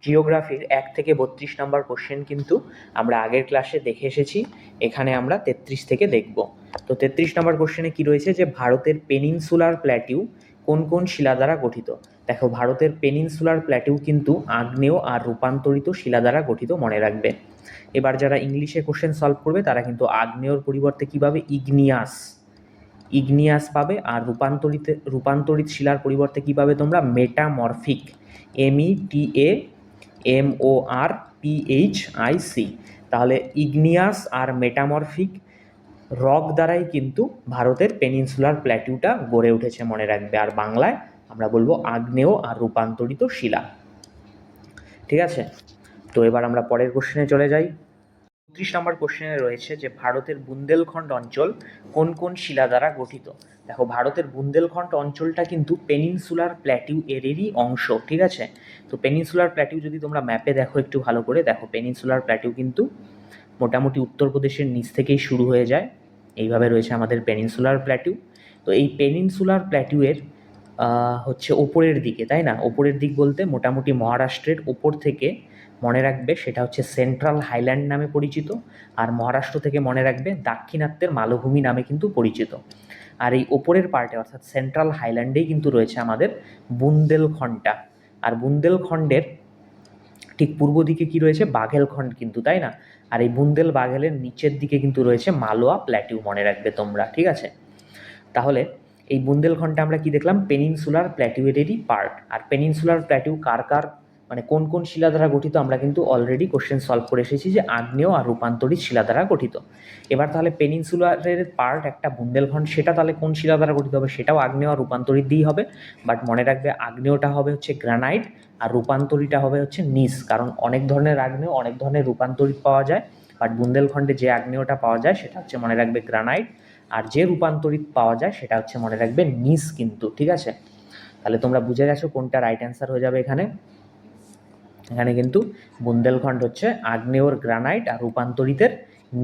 জিওগ্রাফির 1 থেকে 32 নম্বর কোশ্চেন কিন্তু আমরা আগের ক্লাসে দেখে এসেছি। এখানে আমরা 33 থেকে দেখব। তো 33 নম্বর কোশ্চেনে কি রয়েছে যে ভারতের পেনিনসুলার প্ল্যাটিউ কোন কোন শিলা দ্বারা গঠিত। দেখো, ভারতের পেনিনসুলার প্ল্যাটিউ কিন্তু আগ্নেয় আর রূপান্তরিত শিলা দ্বারা গঠিত, মনে রাখবে। এবার যারা ইংলিশে কোশ্চেন সলভ করবে তারা কিন্তু আগ্নেয়র পরিবর্তে কি পাবে, ইগনিয়াস পাবে, আর রূপান্তরিত শিলার পরিবর্তে কি পাবে তোমরা, মেটামরফিক, METAMORPHIC। তাহলে ইগনিয়াস আর মেটামরফিক রক দ্বারাই কিন্তু ভারতের পেনিনসুলার প্ল্যাটিউটা গড়ে উঠেছে, মনে রাখবে। আর বাংলায় আমরা বলবো আগ্নেয় আর রূপান্তরিত শিলা। ঠিক আছে, তো এবার আমরা পরের কোশ্চেনে চলে যাই। 34 নম্বর কোশ্চেনে রয়েছে যে ভারতের বুন্দেলখণ্ড অঞ্চল কোন কোন শিলা দ্বারা গঠিত। দেখো, ভারতের বুন্দেলখণ্ড অঞ্চলটা কিন্তু পেনিনসুলার প্ল্যাটিউ এরই অংশ। ঠিক আছে, তো পেনিনসুলার প্ল্যাটিউ যদি তোমরা ম্যাপে দেখো একটু ভালো করে, দেখো পেনিনসুলার প্ল্যাটিউ কিন্তু মোটামুটি উত্তরপ্রদেশের নিচ থেকেই শুরু হয়ে যায়। এইভাবে রয়েছে আমাদের পেনিনসুলার প্ল্যাটিউ। তো এই পেনিনসুলার প্ল্যাটিউয়ের হচ্ছে ওপরের দিকে, তাই না, ওপরের দিক বলতে মোটামুটি মহারাষ্ট্রের ওপর থেকে মনে রাখবে সেটা হচ্ছে সেন্ট্রাল হাইল্যান্ড নামে পরিচিত, আর মহারাষ্ট্র থেকে মনে রাখবে দাক্ষিণাত্যের মালভূমি নামে কিন্তু পরিচিত। আর এই ওপরের পার্টে অর্থাৎ সেন্ট্রাল হাইল্যান্ডেই কিন্তু রয়েছে আমাদের বুন্দেলখণ্ডটা। আর বুন্দেলখণ্ডের ঠিক পূর্ব দিকে কি রয়েছে, বাঘেলখণ্ড কিন্তু, তাই না। আর এই বাঘেলের নিচের দিকে কিন্তু রয়েছে মালওয়া প্ল্যাটিউ, মনে রাখবে তোমরা। ঠিক আছে, তাহলে এই বুন্দেলখণ্ডটা আমরা কি দেখলাম, পেনিনসুলার প্ল্যাটিউয়েরই পার্ট। আর পেনিনসুলার প্ল্যাটিউ কার মানে কোন কোন শিলা দ্বারা গঠিত আমরা কিন্তু অলরেডি কোশ্চেন সলভ করে এসেছি যে আগ্নেয় আর রূপান্তরিত শিলা দ্বারা গঠিত। এবার তাহলে পেনিনসুলারের পার্ট একটা বুন্দেলখণ্ড, সেটা তাহলে কোন শিলা দ্বারা গঠিত হবে, সেটাও আগ্নেয় আর রূপান্তরিত দিয়েই হবে। বাট মনে রাখবে আগ্নেয়টা হবে হচ্ছে গ্রানাইট, আর রূপান্তরিতটা হবে হচ্ছে নিস। কারণ অনেক ধরনের আগ্নেয় অনেক ধরনের রূপান্তরিত পাওয়া যায়, বাট বুন্দেলখণ্ডে যে আগ্নেয়টা পাওয়া যায় সেটা হচ্ছে মনে রাখবে গ্রানাইট, আর যে রূপান্তরিত পাওয়া যায় সেটা হচ্ছে মনে রাখবে নিস কিন্তু। ঠিক আছে, তাহলে তোমরা বুঝে গেছো কোনটা রাইট অ্যান্সার হয়ে যাবে। এখানে কিন্তু বুন্দেলখণ্ড হচ্ছে আগ্নেয়র গ্রানাইট আর রূপান্তরিতের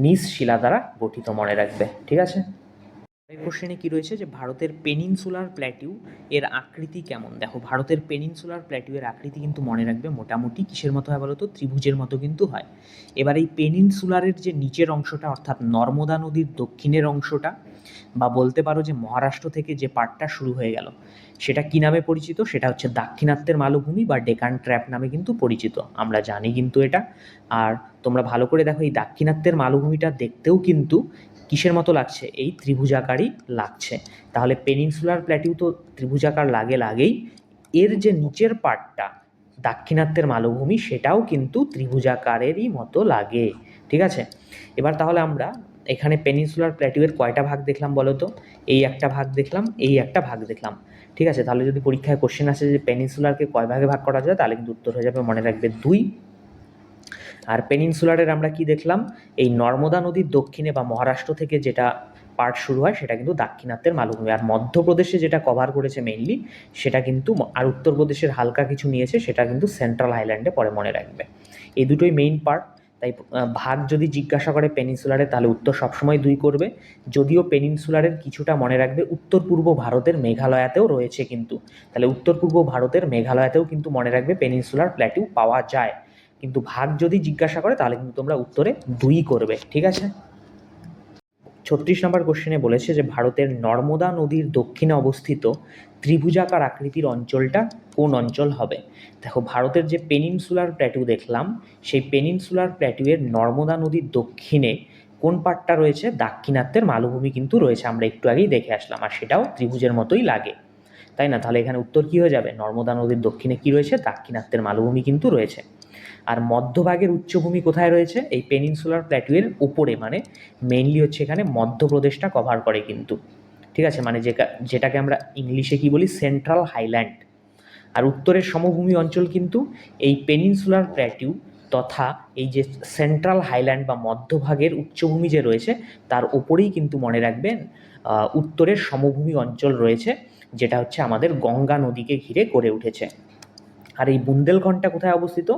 নিস শিলা দ্বারা গঠিত, মনে রাখবে। ঠিক আছে, এই কোশ্চেনে কি রয়েছে যে ভারতের পেনিনসুলার প্ল্যাটিউ এর আকৃতি কেমন। দেখো, ভারতের পেনিনসুলার প্ল্যাটিউ এর আকৃতি কিন্তু মনে রাখবে মোটামুটি কিসের মতো হয় বলতো, ত্রিভুজের মতো কিন্তু হয়। এবার এই পেনিনসুলারের যে নিচের অংশটা অর্থাৎ নর্মদা নদীর দক্ষিণের অংশটা, বা বলতে পারো যে মহারাষ্ট্র থেকে যে পার্টটা শুরু হয়ে গেল, সেটা কি নামে পরিচিত, সেটা হচ্ছে দাক্ষিণাত্যের মালভূমি বা ডেকান ট্র্যাপ নামে কিন্তু পরিচিত, আমরা জানি কিন্তু এটা। আর তোমরা ভালো করে দেখো, এই দাক্ষিণাত্যের মালভূমিটা দেখতেও কিন্তু কিসের মতো লাগছে, এই ত্রিভুজাকারই লাগছে। তাহলে পেনিনসুলার প্ল্যাটিউ তো ত্রিভুজাকার লাগেই, এর যে নিচের পার্টটা দাক্ষিণাত্যের মালভূমি সেটাও কিন্তু ত্রিভুজাকারেরই মতো লাগে। ঠিক আছে, এবার তাহলে আমরা এখানে পেনিনসুলার প্ল্যাটিউয়ের কয়টা ভাগ দেখলাম বলো তো, এই একটা ভাগ দেখলাম, এই একটা ভাগ দেখলাম। ঠিক আছে, তাহলে যদি পরীক্ষায় কোশ্চেন আসে যে পেনিনসুলারকে কয় ভাগে ভাগ করা যায়, তাহলে কিন্তু উত্তর হয়ে যাবে মনে রাখবে 2। আর পেনিনসুলারের আমরা কি দেখলাম, এই নর্মদা নদীর দক্ষিণে বা মহারাষ্ট্র থেকে যেটা পার্ট শুরু হয় সেটা কিন্তু দাক্ষিণাত্যের মালভূমি, আর মধ্যপ্রদেশে যেটা কভার করেছে মেইনলি সেটা কিন্তু, আর উত্তরপ্রদেশের হালকা কিছু নিয়েছে সেটা কিন্তু সেন্ট্রাল হাইল্যান্ডে পরে, মনে রাখবে। এই দুটোই মেইন পার্ট। তাই ভাগ যদি জিজ্ঞাসা করে পেনিনসুলারে তাহলে উত্তর সবসময় 2 করবে। যদিও পেনিনসুলারের কিছুটা মনে রাখবে উত্তর পূর্ব ভারতের মেঘালয়াতেও রয়েছে কিন্তু, তাহলে উত্তর পূর্ব ভারতের মেঘালয়াতেও কিন্তু মনে রাখবে পেনিনসুলার প্ল্যাটিউ পাওয়া যায়। কিন্তু ভাগ যদি জিজ্ঞাসা করে তাহলে কিন্তু তোমরা উত্তরে 2 করবে। ঠিক আছে, 36 নম্বর কোশ্চেনে বলেছে যে ভারতের নর্মদা নদীর দক্ষিণে অবস্থিত ত্রিভুজাকার আকৃতির অঞ্চলটা কোন অঞ্চল হবে। দেখো, ভারতের যে পেনিনসুলার প্ল্যাটিউ দেখলাম, সেই পেনিনসুলার প্ল্যাটিউয়ের নর্মদা নদীর দক্ষিণে কোন পার্টটা রয়েছে, দাক্ষিণাত্যের মালভূমি কিন্তু রয়েছে, আমরা একটু আগেই দেখে আসলাম, আর সেটাও ত্রিভুজের মতোই লাগে, তাই না। তাহলে এখানে উত্তর কী হয়ে যাবে, নর্মদা নদীর দক্ষিণে কী রয়েছে, দাক্ষিণাত্যের মালভূমি কিন্তু রয়েছে। আর মধ্যভাগের উচ্চভূমি কোথায় রয়েছে, এই পেনিনসুলার প্ল্যাটিউয়ের উপরে, মানে মেইনলি হচ্ছে এখানে মধ্যপ্রদেশটা কভার করে কিন্তু। ঠিক আছে, মানে যেটাকে আমরা ইংলিশে কি বলি, সেন্ট্রাল হাইল্যান্ড। আর উত্তরের সমভূমি অঞ্চল কিন্তু এই পেনিনসুলার প্ল্যাটিউ তথা এই যে সেন্ট্রাল হাইল্যান্ড বা মধ্যভাগের উচ্চভূমি যে রয়েছে তার ওপরেই কিন্তু মনে রাখবেন উত্তরের সমভূমি অঞ্চল রয়েছে, যেটা হচ্ছে আমাদের গঙ্গা নদীকে ঘিরে গড়ে উঠেছে। আর এই বুন্দেলখণ্ডটা কোথায় অবস্থিত,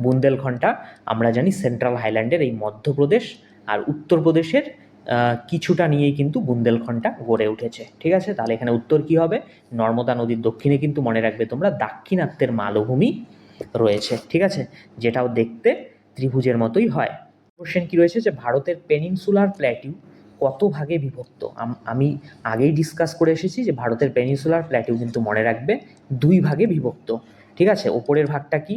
বুন্দেলখণ্ডটা আমরা জানি সেন্ট্রাল হাইল্যান্ডের এই মধ্যপ্রদেশ আর উত্তরপ্রদেশের কিছুটা নিয়েই কিন্তু বুন্দেলখণ্ডটা গড়ে উঠেছে। ঠিক আছে, তাহলে এখানে উত্তর কী হবে, নর্মদা নদীর দক্ষিণে কিন্তু মনে রাখবে তোমরা দাক্ষিণাত্যের মালভূমি রয়েছে, ঠিক আছে, যেটাও দেখতে ত্রিভুজের মতোই হয়। কোশ্চেন কি রয়েছে যে ভারতের পেনিনসুলার প্ল্যাটিউ কত ভাগে বিভক্ত? আমি আগেই ডিসকাস করে এসেছি যে ভারতের পেনিনসুলার প্ল্যাটিউ কিন্তু মনে রাখবে 2 ভাগে বিভক্ত, ঠিক আছে। ওপরের ভাগটা কি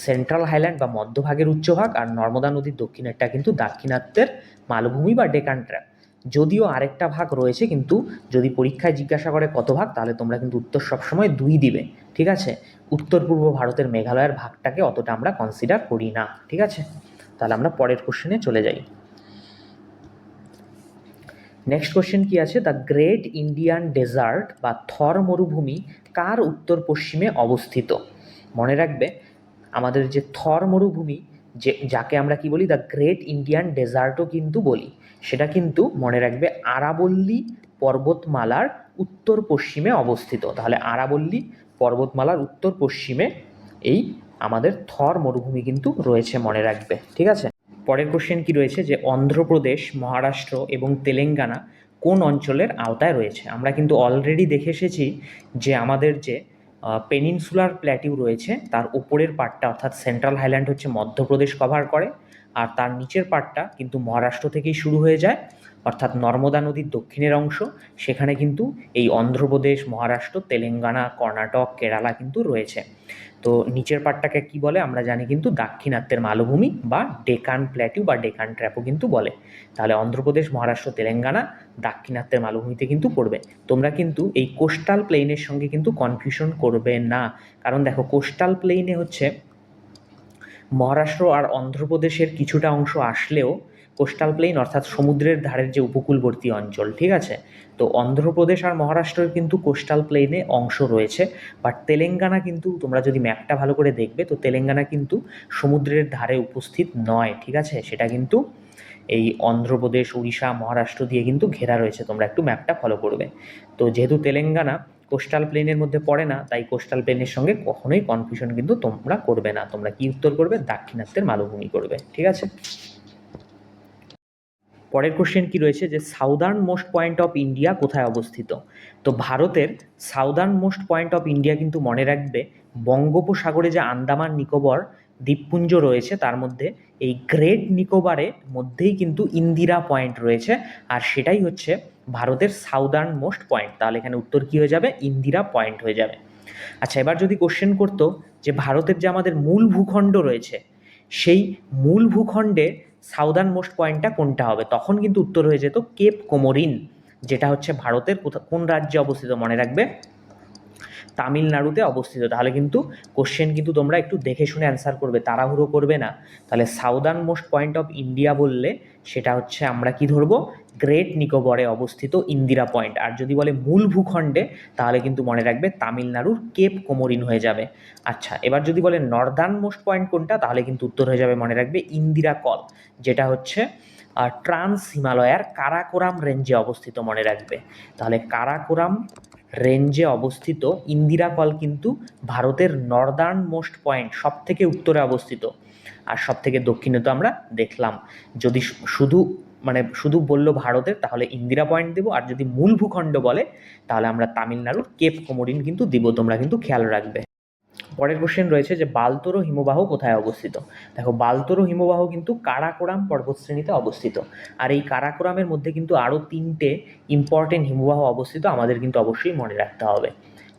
সেন্ট্রাল হাইল্যান্ড বা মধ্যভাগের উচ্চভাগ, আর নর্মদা নদীর দক্ষিণেরটা কিন্তু দাক্ষিণাত্যের মালভূমি বা ডেকান ট্র্যাপ। যদিও আরেকটা ভাগ রয়েছে, কিন্তু যদি পরীক্ষায় জিজ্ঞাসা করে কত ভাগ, তাহলে তোমরা কিন্তু উত্তর সবসময় 2 দিবে, ঠিক আছে। উত্তর পূর্ব ভারতের মেঘালয়ের ভাগটাকে অতটা আমরা কনসিডার করি না, ঠিক আছে। তাহলে আমরা পরের কোশ্চেনে চলে যাই। নেক্সট কোশ্চেন কি আছে, দ্য গ্রেট ইন্ডিয়ান ডেজার্ট বা থর মরুভূমি কার উত্তর পশ্চিমে অবস্থিত? মনে রাখবে আমাদের যে থর মরুভূমি, যাকে আমরা কি বলি দ্য গ্রেট ইন্ডিয়ান ডেজার্টও কিন্তু বলি, সেটা কিন্তু মনে রাখবে আরাবল্লী পর্বতমালার উত্তর পশ্চিমে অবস্থিত। তাহলে আরাবল্লী পর্বতমালার উত্তর পশ্চিমে এই আমাদের থর মরুভূমি কিন্তু রয়েছে, মনে রাখবে, ঠিক আছে। পরের কোশ্চেন কি রয়েছে যে অন্ধ্রপ্রদেশ, মহারাষ্ট্র এবং তেলেঙ্গানা কোন অঞ্চলের আওতায় রয়েছে? আমরা কিন্তু অলরেডি দেখে এসেছি যে আমাদের যে পেনিনসুলার প্ল্যাটিউ রয়েছে তার উপরের পার্টটা অর্থাৎ সেন্ট্রাল হাইল্যান্ড হচ্ছে মধ্যপ্রদেশ কভার করে, আর তার নিচের পার্টটা কিন্তু মহারাষ্ট্র থেকেই শুরু হয়ে যায়, অর্থাৎ নর্মদা নদীর দক্ষিণের অংশ, সেখানে কিন্তু এই অন্ধ্রপ্রদেশ, মহারাষ্ট্র, তেলেঙ্গানা, কর্ণাটক, কেরালা কিন্তু রয়েছে। তো নিচের পার্টটাকে কি বলে আমরা জানি কিন্তু দাক্ষিণাত্যের মালভূমি বা ডেকান প্ল্যাটিউ বা ডেকান ট্র্যাপও কিন্তু বলে। তাহলে অন্ধ্রপ্রদেশ, মহারাষ্ট্র, তেলেঙ্গানা দাক্ষিণাত্যের মালভূমিতে কিন্তু পড়বে। তোমরা কিন্তু এই কোস্টাল প্লেনের সঙ্গে কিন্তু কনফিউশন করবে না, কারণ দেখো কোস্টাল প্লেনে হচ্ছে মহারাষ্ট্র আর অন্ধ্রপ্রদেশের কিছুটা অংশ আসলেও কোস্টাল প্লেন অর্থাৎ সমুদ্রের ধারের যে উপকূলবর্তী অঞ্চল, ঠিক আছে, তো অন্ধ্রপ্রদেশ আর মহারাষ্ট্রের কিন্তু কোস্টাল প্লেনে অংশ রয়েছে। বাট তেলেঙ্গানা কিন্তু তোমরা যদি ম্যাপটা ভালো করে দেখবে তো তেলেঙ্গানা কিন্তু সমুদ্রের ধারে উপস্থিত নয়, ঠিক আছে, সেটা কিন্তু এই অন্ধ্রপ্রদেশ, উড়িষ্যা, মহারাষ্ট্র দিয়ে কিন্তু ঘেরা রয়েছে, তোমরা একটু ম্যাপটা ফলো করবে। তো যেহেতু তেলেঙ্গানা কোস্টাল প্লেনের মধ্যে পড়ে না, তাই কোস্টাল প্লেনের সঙ্গে কখনোই কনফিউশন কিন্তু তোমরা করবে না। তোমরা কি উত্তর করবে? দাক্ষিণাত্যের মালভূমি করবে, ঠিক আছে। পরের কোশ্চেন কি রয়েছে যে southern most point of India কোথায় অবস্থিত? তো ভারতের southern most point of India কিন্তু মনে রাখবে বঙ্গোপসাগরে যে আন্দামান নিকোবর দ্বীপপুঞ্জ রয়েছে তার মধ্যে এই গ্রেট নিকোবরের মধ্যেই কিন্তু ইন্দিরা পয়েন্ট রয়েছে, আর সেটাই হচ্ছে ভারতের সাউদার্ন মোস্ট পয়েন্ট। তাহলে এখানে উত্তর কী হয়ে যাবে? ইন্দিরা পয়েন্ট হয়ে যাবে। আচ্ছা, এবার যদি কোশ্চেন করতো যে ভারতের যে আমাদের মূল ভূখণ্ড রয়েছে সেই মূল ভূখণ্ডে সাউদার্ন মোস্ট পয়েন্টটা কোনটা হবে, তখন কিন্তু উত্তর হয়ে যেত কেপ কোমোরিন, যেটা হচ্ছে ভারতের কোন রাজ্যে অবস্থিত? মনে রাখবে তামিলনাড়ুতে অবস্থিত। তাহলে কিন্তু কোশ্চেন কিন্তু তোমরা একটু দেখে শুনে অ্যান্সার করবে, তাড়াহুড়ো করবে না। তাহলে southern most point of India বললে সেটা হচ্ছে আমরা কি ধরবো? গ্রেট নিকোবরে অবস্থিত ইন্দিরা পয়েন্ট। আর যদি বলে মূল ভূখণ্ডে তাহলে কিন্তু মনে রাখবে তামিলনাড়ুর কেপ কোমোরিন হয়ে যাবে। আচ্ছা, এবার যদি বলে নর্দার্ন মোস্ট পয়েন্ট কোনটা, তাহলে কিন্তু উত্তর হয়ে যাবে মনে রাখবে ইন্দিরা কল, যেটা হচ্ছে ট্রান্স হিমালয়ার কারাকোরাম রেঞ্জে অবস্থিত, মনে রাখবে। তাহলে কারাকোরাম রেঞ্জে অবস্থিত ইন্দিরা কল কিন্তু ভারতের নর্দার্ন মোস্ট পয়েন্ট, সব থেকে উত্তরে অবস্থিত। আর সব থেকে দক্ষিণে তো আমরা দেখলাম। যদি শুধু বললো ভারতের তাহলে ইন্দিরা পয়েন্ট দেবো, আর যদি মূল ভূখণ্ড বলে তাহলে আমরা তামিলনাড়ুর কেপ কোমোরিন কিন্তু দিব, তোমরা কিন্তু খেয়াল রাখবে। পরের কোশ্চেন রয়েছে যে বালতোরো হিমবাহ কোথায় অবস্থিত? দেখো বালতোরো হিমবাহ কিন্তু কারাকোরাম পর্বতশ্রেণীতে অবস্থিত, আর এই কারাকোরামের মধ্যে কিন্তু আরও 3টে ইম্পর্টেন্ট হিমবাহ অবস্থিত, আমাদের কিন্তু অবশ্যই মনে রাখতে হবে।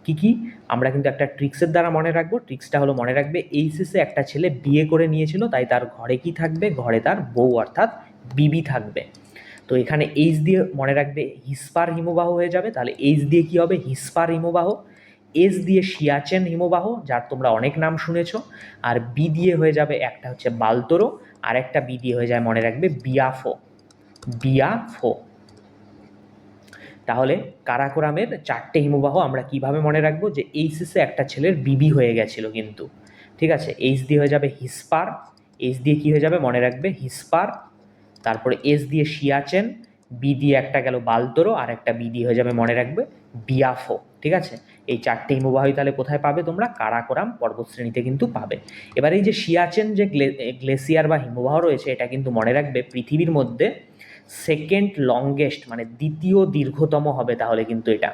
কি কি? আমরা কিন্তু একটা ট্রিক্সের দ্বারা মনে রাখবো। ট্রিক্সটা হলো মনে রাখবে এইচএসে একটা ছেলে বিয়ে করে নিয়েছিল, তাই তার ঘরে কি থাকবে? ঘরে তার বউ অর্থাৎ বিবি থাকবে। তো এখানে এইচ দিয়ে মনে রাখবে হিসপার হিমবাহ হয়ে যাবে। তাহলে এইচ দিয়ে কি হবে? হিসপার হিমবাহ। এস দিয়ে সিয়াচেন হিমবাহ, যার তোমরা অনেক নাম শুনেছ। আর বি দিয়ে হয়ে যাবে একটা হচ্ছে বালতোরো, আর একটা বি দিয়ে হয়ে যায় মনে রাখবে বিয়াফো। বিয়াফো। তাহলে কারাকোরামের 4টে হিমবাহ আমরা কিভাবে মনে রাখবো? যে এইচএসে একটা ছেলের বিবি হয়ে গেছিল কিন্তু, ঠিক আছে। এইচ দিয়ে হয়ে যাবে হিসপার, এইচ দিয়ে কি হয়ে যাবে মনে রাখবে? হিসপার। তারপরে এস দিয়ে সিয়াচেন, বি দিয়ে একটা গেল বালতোরো, আর একটা বি দিয়ে হয়ে যাবে মনে রাখবে বিয়াফো, ঠিক আছে। এই 4টে হিমবাহই তাহলে কোথায় পাবে তোমরা? কারাকোরাম পর্বতশ্রেণীতে কিন্তু পাবে। এবার এই যে সিয়াচেন যে গ্লেসিয়ার বা হিমবাহ রয়েছে, এটা কিন্তু মনে রাখবে পৃথিবীর মধ্যে সেকেন্ড লংগেস্ট মানে দ্বিতীয় দীর্ঘতম হবে তাহলে কিন্তু এটা।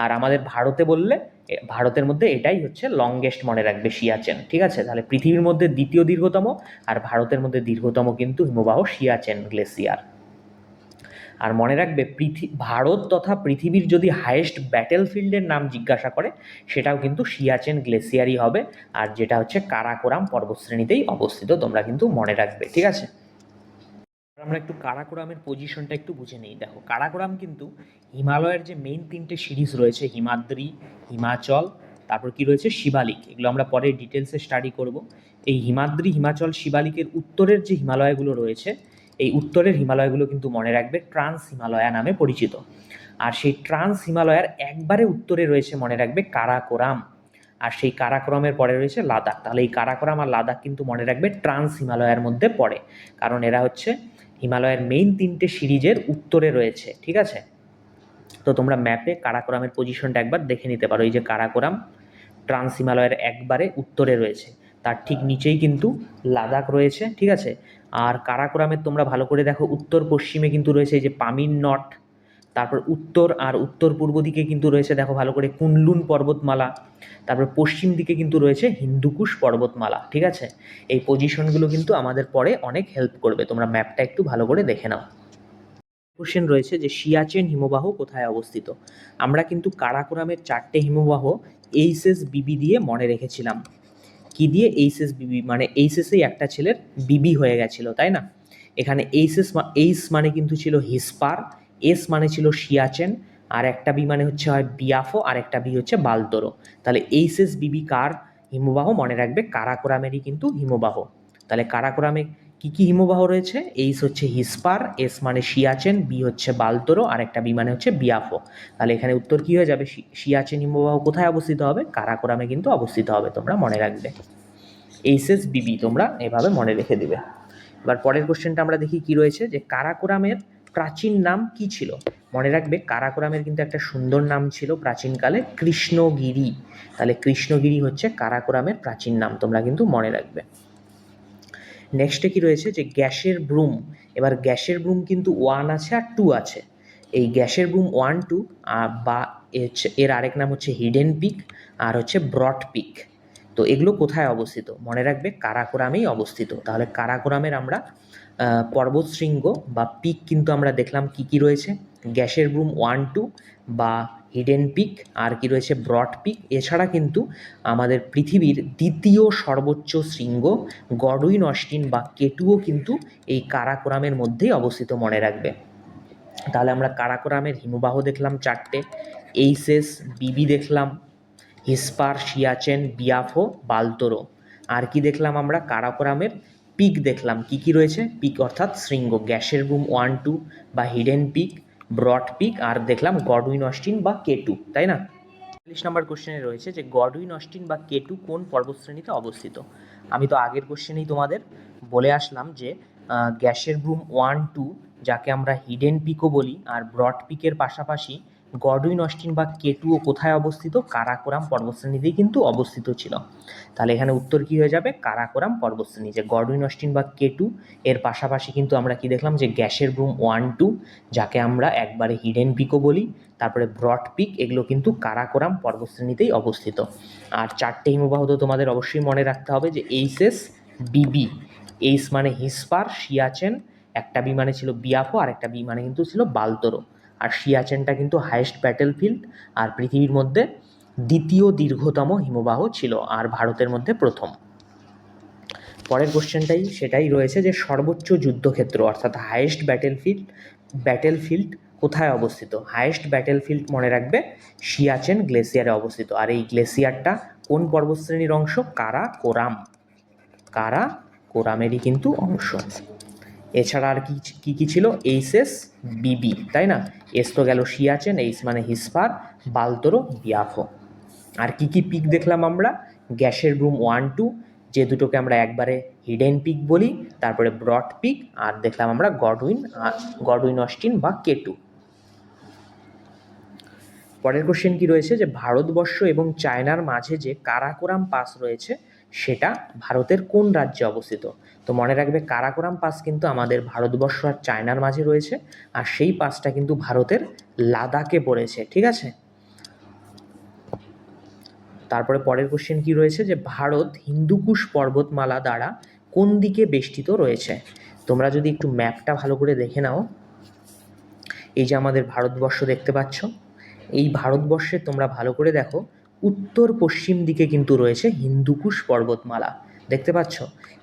আর আমাদের ভারতে বললে ভারতের মধ্যে এটাই হচ্ছে লংগেস্ট, মনে রাখবে, সিয়াচেন। ঠিক আছে, তাহলে পৃথিবীর মধ্যে দ্বিতীয় দীর্ঘতম আর ভারতের মধ্যে দীর্ঘতম কিন্তু হিমবাহ সিয়াচেন গ্লেসিয়ার। আর মনে রাখবে ভারত তথা পৃথিবীর যদি হায়েস্ট ব্যাটেলফিল্ডের নাম জিজ্ঞাসা করে সেটাও কিন্তু সিয়াচেন গ্লেসিয়ারই হবে, আর যেটা হচ্ছে কারাকোরাম পর্বতশ্রেণীতেই অবস্থিত, তোমরা কিন্তু মনে রাখবে। ঠিক আছে, আমরা একটু কারাকোরামের পজিশনটা একটু বুঝে নিই। দেখো, কারাকোরাম কিন্তু হিমালয়ের যে মেইন তিনটে সিরিজ রয়েছে, হিমাদ্রি, হিমাচল, তারপর কি রয়েছে শিবালিক, এগুলো আমরা পরে ডিটেলসে স্টাডি করব। এই হিমাদ্রি, হিমাচল, শিবালিকের উত্তরের যে হিমালয়গুলো রয়েছে, এই উত্তরের হিমালয়গুলো কিন্তু মনে রাখবে ট্রান্স হিমালয়া নামে পরিচিত। আর সেই ট্রান্স হিমালয়ার একবারে উত্তরে রয়েছে, মনে রাখবে, কারাকোরাম। আর সেই কারাকোরামের পরে রয়েছে লাদাখ। তাহলে এই কারাকোরাম আর লাদাখ কিন্তু মনে রাখবে ট্রান্স হিমালয়ার মধ্যে পড়ে, কারণ এরা হচ্ছে হিমালয়ের মেইন তিনটে সিরিজের উত্তরে রয়েছে। ঠিক আছে, তো তোমরা ম্যাপে কারাকোরামের পজিশনটা একবার দেখে নিতে পারো। এই যে কারাকোরাম ট্রান্স হিমালয়ের একবারে উত্তরে রয়েছে, তার ঠিক নিচেই কিন্তু লাদাখ রয়েছে। ঠিক আছে, আর কারাকোরামের তোমরা ভালো করে দেখো উত্তর পশ্চিমে কিন্তু রয়েছে এই যে পামির নট, তারপর উত্তর আর উত্তর পূর্ব দিকে কিন্তু রয়েছে, দেখো ভালো করে, কুনলুন পর্বতমালা, তারপর পশ্চিম দিকে কিন্তু রয়েছে হিন্দুকুশ পর্বতমালা। ঠিক আছে, এই পজিশনগুলো কিন্তু আমাদের পরে অনেক হেল্প করবে, তোমরা ম্যাপটা একটু ভালো করে দেখে নাও। কোশ্চেন রয়েছে যে সিয়াচেন হিমবাহ কোথায় অবস্থিত। আমরা কিন্তু কারাকোরামের 4টে হিমবাহ এইচএস বিবি দিয়ে মনে রেখেছিলাম। কি দিয়ে? এইচএস বিবি, মানে এইচএসেই একটা ছেলের বিবি হয়ে গেছিল, তাই না? এখানে এইচ মানে কিন্তু ছিল হিসপার, এস মানে ছিল সিয়াচেন, আর একটা বি মানে হচ্ছে হয় বিয়াফো, আর একটা বি হচ্ছে বালতোরো। তাহলে এইচএস বিবি কার হিমবাহ? মনে রাখবে কারাকোরামেরই কিন্তু হিমবাহ। তাহলে কারাকোরামে কি কি হিমবাহ রয়েছে? এইচ হচ্ছে হিসপার, এস মানে সিয়াচেন, বি হচ্ছে বালতোরো, আর একটা বি মানে হচ্ছে বিয়াফো। তাহলে এখানে উত্তর কি হয়ে যাবে? সিয়াচেন হিমবাহ কোথায় অবস্থিত হবে? কারাকোরামে কিন্তু অবস্থিত হবে, তোমরা মনে রাখবে। এইচএস বিবি তোমরা এভাবে মনে রেখে দিবে। এবার পরের কোশ্চেনটা আমরা দেখি কি রয়েছে, যে কারাকোরামের প্রাচীন নাম কি ছিল। মনে রাখবে কারাকোরামের কিন্তু একটা সুন্দর নাম ছিল প্রাচীনকালে, কৃষ্ণগিরি। তাহলে কৃষ্ণগিরি হচ্ছে কারাকোরামের প্রাচীন নাম, তোমরা কিন্তু মনে রাখবে। নেক্সটে কি রয়েছে, যে গ্যাসের ব্রুম। এবার গ্যাসের ব্রুম কিন্তু 1 আছে আর 2 আছে। এই গ্যাসের ব্রুম 1, 2 বা এর আরেক নাম হচ্ছে হিডেন পিক আর হচ্ছে ব্রড পিক। তো এগুলো কোথায় অবস্থিত? মনে রাখবে কারাকোরামেই অবস্থিত। তাহলে কারাকোরামের আমরা পর্বতশৃঙ্গ বা পিক কিন্তু আমরা দেখলাম কি কি রয়েছে, গ্যাসের ব্রুম 1, 2 বা হিডেন পিক, আর কি রয়েছে ব্রড পিক। এছাড়া কিন্তু আমাদের পৃথিবীর দ্বিতীয় সর্বোচ্চ শৃঙ্গ গডউইন অস্টিন বা কেটুও কিন্তু এই কারাকোরামের মধ্যেই অবস্থিত, মনে রাখবে। তাহলে আমরা কারাকোরামের হিমবাহ দেখলাম 4টে, এইচএস বিবি দেখলাম, হিসপার, সিয়াচেন, বিয়াফো, বালতোরো। আর কি দেখলাম আমরা? কারাকোরামের পিক দেখলাম। কি কি রয়েছে? পিক অর্থাৎ শৃঙ্গ, গ্যাসের বুম 1, 2 বা হিডেন পিক, ব্রড পিক, আর দেখলাম গডউইন অস্টিন বা কেটু, তাই না? 40 নম্বর কোশ্চেনে রয়েছে যে গডউইন অস্টিন বা কেটু কোন পর্বতশ্রেণীতে অবস্থিত। আমি তো আগের কোশ্চেনেই তোমাদের বলে আসলাম যে গ্যাসের ব্রুম 1, 2 যাকে আমরা হিডেন পিকও বলি, আর ব্রড পিকের পাশাপাশি গডউইন অস্টিন বা কেটুও কোথায় অবস্থিত? কারাকোরাম পর্বতশ্রেণীতেই কিন্তু অবস্থিত ছিল। তাহলে এখানে উত্তর কি হয়ে যাবে? কারাকোরাম পর্বতশ্রেণী। যে গডউইন অস্টিন বা কেটু এর পাশাপাশি কিন্তু আমরা কি দেখলাম, যে গ্যাসের ব্রুম 1, 2 যাকে আমরা একবারে হিডেন পিকও বলি, তারপরে ব্রড পিক, এগুলো কিন্তু কারাকোরাম পর্বতশ্রেণীতেই অবস্থিত। আর 4টে হিমবাহ তো তোমাদের অবশ্যই মনে রাখতে হবে, যে এইচএস বিবি। এইচ মানে হিসপার, সিয়াচেন, একটা বি মানে ছিল বিয়াফো, আর একটা বি মানে কিন্তু ছিল বালতোরো। আর সিয়াচেনটা কিন্তু হাইয়েস্ট ব্যাটেলফিল্ড, আর পৃথিবীর মধ্যে দ্বিতীয় দীর্ঘতম হিমবাহ ছিল, আর ভারতের মধ্যে প্রথম। পরের কোশ্চেনটাই সেটাই রয়েছে, যে সর্বোচ্চ যুদ্ধক্ষেত্র অর্থাৎ হাইয়েস্ট ব্যাটেলফিল্ড কোথায় অবস্থিত। হাইয়েস্ট ব্যাটেলফিল্ড মনে রাখবে সিয়াচেন গ্লেসিয়ারে অবস্থিত। আর এই গ্লেসিয়ারটা কোন পর্বতশ্রেণীর অংশ? কারাকোরামেরই কিন্তু অংশ। এছাড়া আর কি কি ছিল? এইচএস বিবি, তাই না? এস তো গেল সিয়াচেন, এইচ মানে হিসপার, বালতোরো, বিয়াফো। আর কি কি পিক দেখলাম আমরা? গ্যাসের ব্রুম 1, 2 যে দুটোকে আমরা একবারে হিডেন পিক বলি, তারপরে ব্রড পিক, আর দেখলাম আমরা গডউইন অস্টিন বা কেটু। পরের কোশ্চেন কি রয়েছে, যে ভারতবর্ষ এবং চায়নার মাঝে যে কারাকোরাম পাস রয়েছে সেটা ভারতের কোন রাজ্যে অবস্থিত। তো মনে রাখবে কারাকোরাম পাস কিন্তু আমাদের ভারতবর্ষ আর চায়নার মাঝে রয়েছে, আর সেই পাসটা কিন্তু ভারতের লাদাখে পড়েছে। ঠিক আছে, তারপরে পরের কোশ্চেন কি রয়েছে, যে ভারত হিন্দুকুশ পর্বতমালা দ্বারা কোন দিকে বেষ্টিত রয়েছে? তোমরা যদি একটু ম্যাপটা ভালো করে দেখে নাও, এই যে আমাদের ভারতবর্ষ দেখতে পাচ্ছ, এই ভারতবর্ষে তোমরা ভালো করে দেখো, উত্তর পশ্চিম দিকে কিন্তু রয়েছে হিন্দুকুশ পর্বতমালা। দেখতে পাচ্ছ,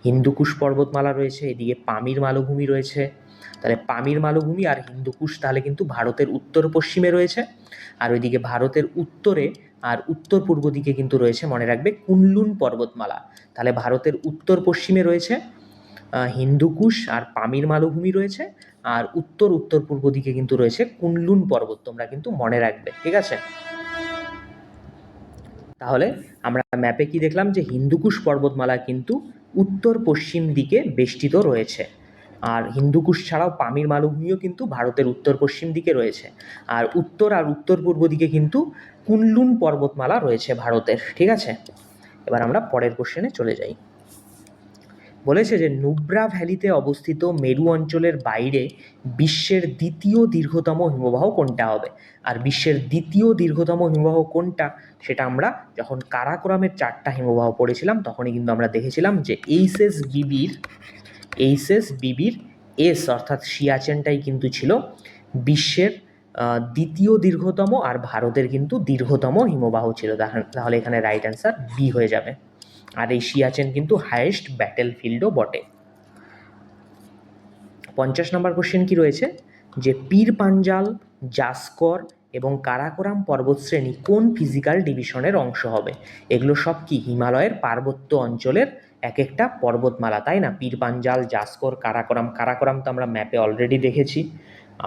হিন্দুকুশ পর্বতমালা রয়েছে, এদিকে পামির মালভূমি রয়েছে। তাহলে পামির মালভূমি আর হিন্দুকুশ তাহলে কিন্তু ভারতের উত্তর পশ্চিমে রয়েছে। আর ওইদিকে ভারতের উত্তরে আর উত্তর পূর্ব দিকে কিন্তু রয়েছে, মনে রাখবে, কুনলুন পর্বতমালা। তাহলে ভারতের উত্তর পশ্চিমে রয়েছে হিন্দুকুশ আর পামির মালভূমি রয়েছে, আর উত্তর উত্তর পূর্ব দিকে কিন্তু রয়েছে কুনলুন পর্বত। তোমরা কিন্তু মনে রাখবে, ঠিক আছে? তাহলে আমরা ম্যাপে কি দেখলাম, যে হিন্দুকুশ পর্বতমালা কিন্তু উত্তর পশ্চিম দিকে বেষ্টিত রয়েছে। আর হিন্দুকুশ ছাড়াও পামির মালভূমিও কিন্তু ভারতের উত্তর পশ্চিম দিকে রয়েছে। আর উত্তর পূর্ব দিকে কিন্তু কুনলুন পর্বতমালা রয়েছে ভারতের, ঠিক আছে? এবার আমরা পরের কোশ্চেনে চলে যাই। বলেছে যে নুব্রা ভ্যালিতে অবস্থিত মেরু অঞ্চলের বাইরে বিশ্বের দ্বিতীয় দীর্ঘতম হিমবাহ কোনটা হবে? আর বিশ্বের দ্বিতীয় দীর্ঘতম হিমবাহ কোনটা সেটা আমরা যখন কারাকোরামের 4টা হিমবাহ পড়েছিলাম তখনই কিন্তু আমরা দেখেছিলাম যে এইচএস বিবির এস অর্থাৎ সিয়াচেনটাই কিন্তু ছিল বিশ্বের দ্বিতীয় দীর্ঘতম, আর ভারতের কিন্তু দীর্ঘতম হিমবাহ ছিল। তাহলে এখানে রাইট অ্যান্সার বি হয়ে যাবে। আর এই সিয়াচেন কিন্তু হাইয়েস্ট ব্যাটেল ফিল্ডও বটে। 50 নম্বর কোশ্চেন কি রয়েছে, যে পীর পাঞ্জাল, জাসকর এবং কারাকোরাম পর্বতশ্রেণী কোন ফিজিক্যাল ডিভিশনের অংশ হবে? এগুলো সব কি হিমালয়ের পার্বত্য অঞ্চলের এক একটা পর্বতমালা, তাই না? পীর পাঞ্জাল, জাসকর, কারাকোরাম তো আমরা ম্যাপে অলরেডি দেখেছি,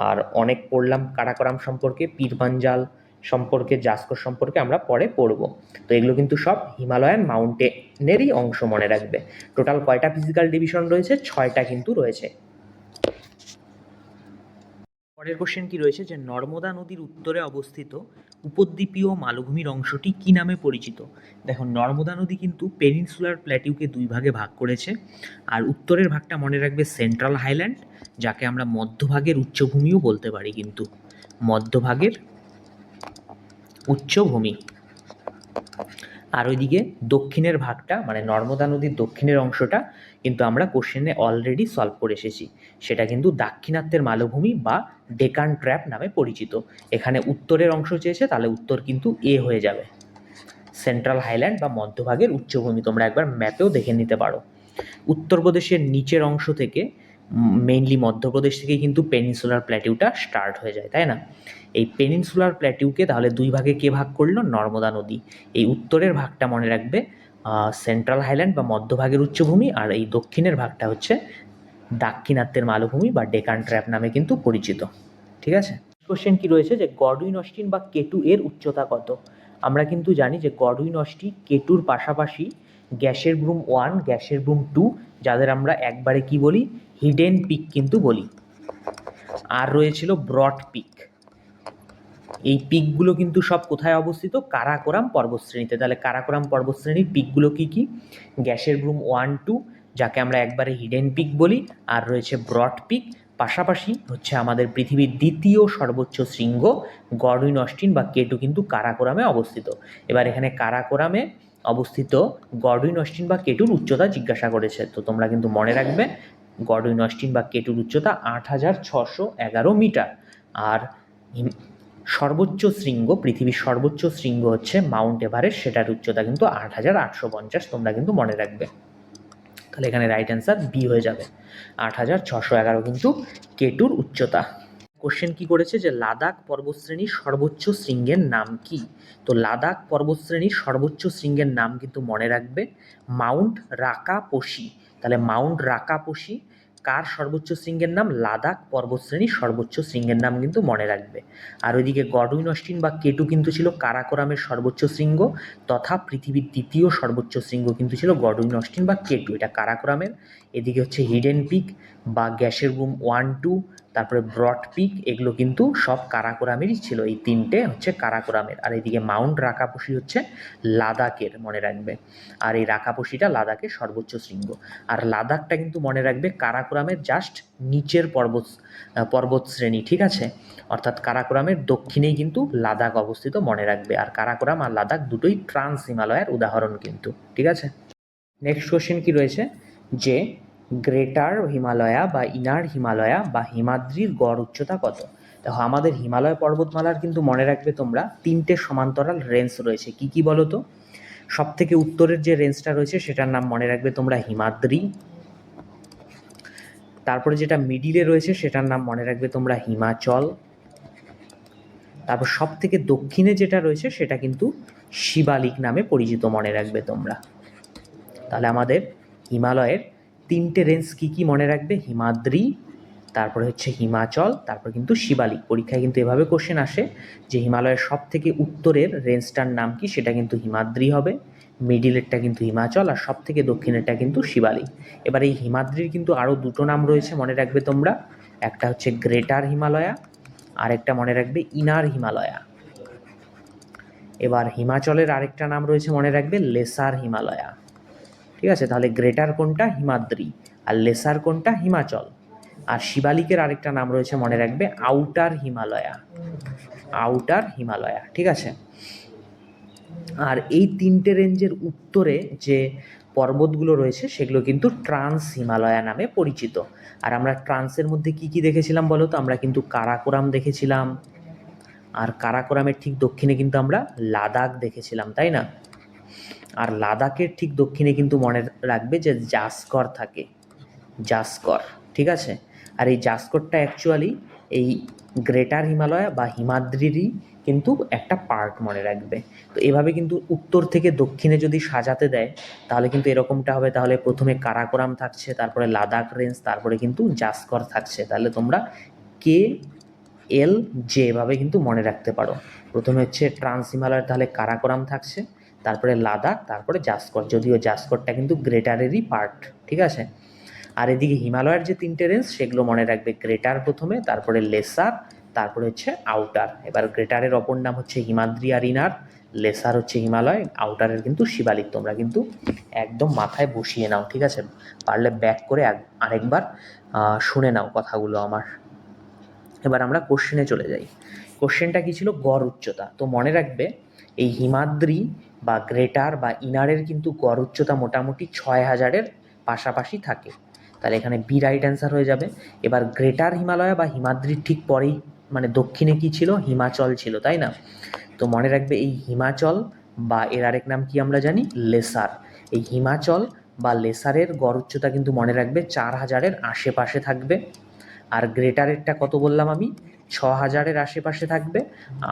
আর অনেক পড়লাম কারাকোরাম সম্পর্কে, পীর পাঞ্জাল সম্পর্কে, জাসকর সম্পর্কে আমরা পরে পড়ব। তো এগুলো কিন্তু সব হিমালয়ান মাউন্টেনেরই অংশ, মনে রাখবে। টোটাল কয়টা ফিজিক্যাল ডিভিশন রয়েছে? 6টা কিন্তু রয়েছে। পরের কোশ্চেন কি রয়েছে, যে নর্মদা নদীর উত্তরে অবস্থিত উপদ্বীপীয় মালভূমির অংশটি কি নামে পরিচিত? দেখো, নর্মদা নদী কিন্তু পেনিনসুলার প্ল্যাটিউকে 2 ভাগে ভাগ করেছে। আর উত্তরের ভাগটা মনে রাখবে সেন্ট্রাল হাইল্যান্ড, যাকে আমরা মধ্যভাগের উচ্চভূমিও বলতে পারি, কিন্তু মধ্যভাগের উচ্চভূমি। আর ওইদিকে দক্ষিণের ভাগটা মানে নর্মদা নদীর দক্ষিণের অংশটা কিন্তু আমরা কোশ্চেনে অলরেডি সলভ করে এসেছি, সেটা কিন্তু দাক্ষিণাত্যের মালভূমি বা ডেকান ট্র্যাপ নামে পরিচিত। এখানে উত্তরের অংশ চেয়েছে, তাহলে উত্তর কিন্তু এ হয়ে যাবে, সেন্ট্রাল হাইল্যান্ড বা মধ্যভাগের উচ্চভূমি। তোমরা একবার ম্যাপেও দেখে নিতে পারো। উত্তরপ্রদেশের নিচের অংশ থেকে, মেইনলি মধ্যপ্রদেশ থেকে কিন্তু পেনিনসুলার প্ল্যাটিউটা স্টার্ট হয়ে যায়, তাই না? এই পেনিনসুলার প্ল্যাটিউকে তাহলে 2 ভাগে কে ভাগ করলো? নর্মদা নদী। এই উত্তরের ভাগটা মনে রাখবে সেন্ট্রাল হাইল্যান্ড বা মধ্যভাগের উচ্চভূমি, আর এই দক্ষিণের ভাগটা হচ্ছে দাক্ষিণাত্যের মালভূমি বা ডেকান ট্র্যাপ নামে কিন্তু পরিচিত, ঠিক আছে? কোশ্চেন কি রয়েছে, যে গডউইন অস্টিন বা কেটু এর উচ্চতা কত? আমরা কিন্তু জানি যে গডউইন অস্টিন কেটুর পাশাপাশি গ্যাসের ব্রুম 1, গ্যাসের ব্রুম 2, যাদের আমরা একবারে কি বলি? হিডেন পিক কিন্তু বলি। আর রয়েছিল ব্রড পিক। এই পিকগুলো কিন্তু সব কোথায় অবস্থিত? কারাকোরাম পর্বতশ্রেণীতে। তাহলে কারাকোরাম পর্বতশ্রেণীর পিকগুলো কি কি? গ্যাসের ব্রুম 1, 2, যাকে আমরা একবারে হিডেন পিক বলি, আর রয়েছে ব্রড পিক। পাশাপাশি হচ্ছে আমাদের পৃথিবীর দ্বিতীয় সর্বোচ্চ শৃঙ্গ গডউইন অস্টিন বা কেটু কিন্তু কারাকোরামে অবস্থিত। এবার এখানে কারাকোরামে অবস্থিত গডউইন অস্টিন বা কেটুর উচ্চতা জিজ্ঞাসা করেছে, তো তোমরা কিন্তু মনে রাখবে গডউইন অস্টিন বা কেটুর উচ্চতা 8611 মিটার। আর সর্বোচ্চ শৃঙ্গ, পৃথিবীর সর্বোচ্চ শৃঙ্গ হচ্ছে মাউন্ট এভারেস্ট, সেটার উচ্চতা কিন্তু 8850। তোমরা কিন্তু মনে রাখবে। তাহলে এখানে রাইট অ্যান্সার বি হয়ে যাবে, 8611 কিন্তু কেটুর উচ্চতা। কোশ্চেন কি করেছে, যে লাদাখ পর্বতশ্রেণীর সর্বোচ্চ শৃঙ্গের নাম কি? তো লাদাখ পর্বতশ্রেণীর সর্বোচ্চ শৃঙ্গের নাম কিন্তু মনে রাখবে মাউন্ট রাকাপোশি। তাহলে মাউন্ট রাকাপোশি কার সর্বোচ্চ শৃঙ্গের নাম? লাদাখ পর্বতশ্রেণীর সর্বোচ্চ শৃঙ্গের নাম কিন্তু মনে রাখবে। আর ওইদিকে গডউইন অস্টিন বা কেটু কিন্তু ছিল কারাকোরামের সর্বোচ্চ শৃঙ্গ, তথা পৃথিবীর দ্বিতীয় সর্বোচ্চ শৃঙ্গ কিন্তু ছিল গডউইন অস্টিন বা কেটু, এটা কারাকোরামের। এদিকে হচ্ছে হিডেন পিক বা গ্যাসের ব্রুম 1, 2, তারপরে ব্রড পিক, এগুলো কিন্তু সব কারাকোরামেরই ছিল। এই তিনটে হচ্ছে কারাকোরামের। আর এদিকে মাউন্ট রাকাপোশি হচ্ছে লাদাখের, মনে রাখবে। আর এই রাকাপোশিটা লাদাখের সর্বোচ্চ শৃঙ্গ। আর লাদাখটা কিন্তু মনে রাখবে কারাকোরামের জাস্ট নিচের পর্বত শ্রেণী, ঠিক আছে? অর্থাৎ কারাকোরামের দক্ষিণেই কিন্তু লাদাখ অবস্থিত, মনে রাখবে। আর কারাকোরাম আর লাদাখ দুটোই ট্রান্স হিমালয়ের উদাহরণ কিন্তু, ঠিক আছে? নেক্সট কোশ্চেন কি রয়েছে, যে গ্রেটার হিমালয়া বা ইনার হিমালয়া বা হিমাদ্রির গড় উচ্চতা কত? দেখো, আমাদের হিমালয় পর্বতমালার কিন্তু মনে রাখবে তোমরা তিনটে সমান্তরাল রেঞ্জ রয়েছে। কি কি বলো তো? সব থেকে উত্তরের যে রেঞ্জটা রয়েছে সেটার নাম মনে রাখবে তোমরা হিমাদ্রি। তারপরে যেটা মিডিলে রয়েছে সেটার নাম মনে রাখবে তোমরা হিমাচল। তারপর সব থেকে দক্ষিণে যেটা রয়েছে সেটা কিন্তু শিবালিক নামে পরিচিত, মনে রাখবে তোমরা। তাহলে আমাদের হিমালয়ের তিনটে রেঞ্জ কি কি মনে রাখবে? হিমাদ্রি, তারপরে হচ্ছে হিমাচল, তারপর কিন্তু শিবালিক। পরীক্ষায় কিন্তু এভাবে কোশ্চেন আসে যে হিমালয়ের সব থেকে উত্তরের রেঞ্জটার নাম কি, সেটা কিন্তু হিমাদ্রি হবে, মিডিলেরটা কিন্তু হিমাচল, আর সব থেকে দক্ষিণেরটা কিন্তু শিবালিক। এবার এই হিমাদ্রির কিন্তু আরও দুটো নাম রয়েছে, মনে রাখবে তোমরা। একটা হচ্ছে গ্রেটার হিমালয়া, আর একটা মনে রাখবে ইনার হিমালয়া। এবার হিমাচলের আরেকটা নাম রয়েছে, মনে রাখবে লেসার হিমালয়া, ঠিক আছে? তাহলে গ্রেটার কোনটা? হিমাদ্রি। আর লেসার কোনটা? হিমাচল। আর শিবালিকের আরেকটা নাম রয়েছে, মনে রাখবে আউটার হিমালয়া, আউটার হিমালয়া, ঠিক আছে? আর এই তিনটে রেঞ্জের উত্তরে যে পর্বতগুলো রয়েছে সেগুলো কিন্তু ট্রান্স হিমালয়া নামে পরিচিত। আর আমরা ট্রান্সের মধ্যে কি কি দেখেছিলাম বলো তো? আমরা কিন্তু কারাকোরাম দেখেছিলাম, আর কারাকোরামের ঠিক দক্ষিণে কিন্তু আমরা লাদাখ দেখেছিলাম, তাই না? আর লাদাখের ঠিক দক্ষিণে কিন্তু মনে রাখবে যে জাসকর থাকে, জাসকর, ঠিক আছে? আর এই জাসকরটা অ্যাকচুয়ালি এই গ্রেটার হিমালয়া বা হিমাদ্রিরই কিন্তু একটা পার্ট, মনে রাখবে। তো এভাবে কিন্তু উত্তর থেকে দক্ষিণে যদি সাজাতে দেয় তাহলে কিন্তু এরকমটা হবে। তাহলে প্রথমে কারাকোরাম থাকছে, তারপরে লাদাখ রেঞ্জ, তারপরে কিন্তু জাসকর থাকছে। তাহলে তোমরা কে এল জে এভাবে কিন্তু মনে রাখতে পারো। প্রথমে হচ্ছে ট্রান্স হিমালয়ের তাহলে কারাকোরাম থাকছে, তারপরে লাদাখ, তারপরে জাসকর, যদিও জাসকরটা কিন্তু গ্রেটারেরই পার্ট, ঠিক আছে? আর এদিকে হিমালয়ের যে তিনটে রেঞ্জ সেগুলো মনে রাখবে, গ্রেটার প্রথমে, তারপরে লেসার, তারপরে হচ্ছে আউটার। এবার গ্রেটারের অপর নাম হচ্ছে হিমাদ্রি আর ইনার, লেসার হচ্ছে হিমালয়, আউটারের কিন্তু শিবালিক। তোমরা কিন্তু একদম মাথায় বসিয়ে নাও, ঠিক আছে? পারলে ব্যাক করে আরেকবার শুনে নাও কথাগুলো আমার। এবার আমরা কোশ্চেনে চলে যাই। কোশ্চেনটা কি ছিল? গড় উচ্চতা। তো মনে রাখবে এই হিমাদ্রি বা গ্রেটার বা ইনারের কিন্তু গড় উচ্চতা মোটামুটি 6000-এর পাশাপাশি থাকে। তাহলে এখানে বি রাইট অ্যান্সার হয়ে যাবে। এবার গ্রেটার হিমালয়া বা হিমাদ্রির ঠিক পরেই মানে দক্ষিণে কি ছিল? হিমাচল ছিল, তাই না? তো মনে রাখবে এই হিমাচল বা এর আরেক নাম কি আমরা জানি? লেসার। এই হিমাচল বা লেসারের গড় উচ্চতা কিন্তু মনে রাখবে 4000-এর আশেপাশে থাকবে। আর গ্রেটারেরটা কত বললাম আমি? 6000-এর আশেপাশে থাকবে।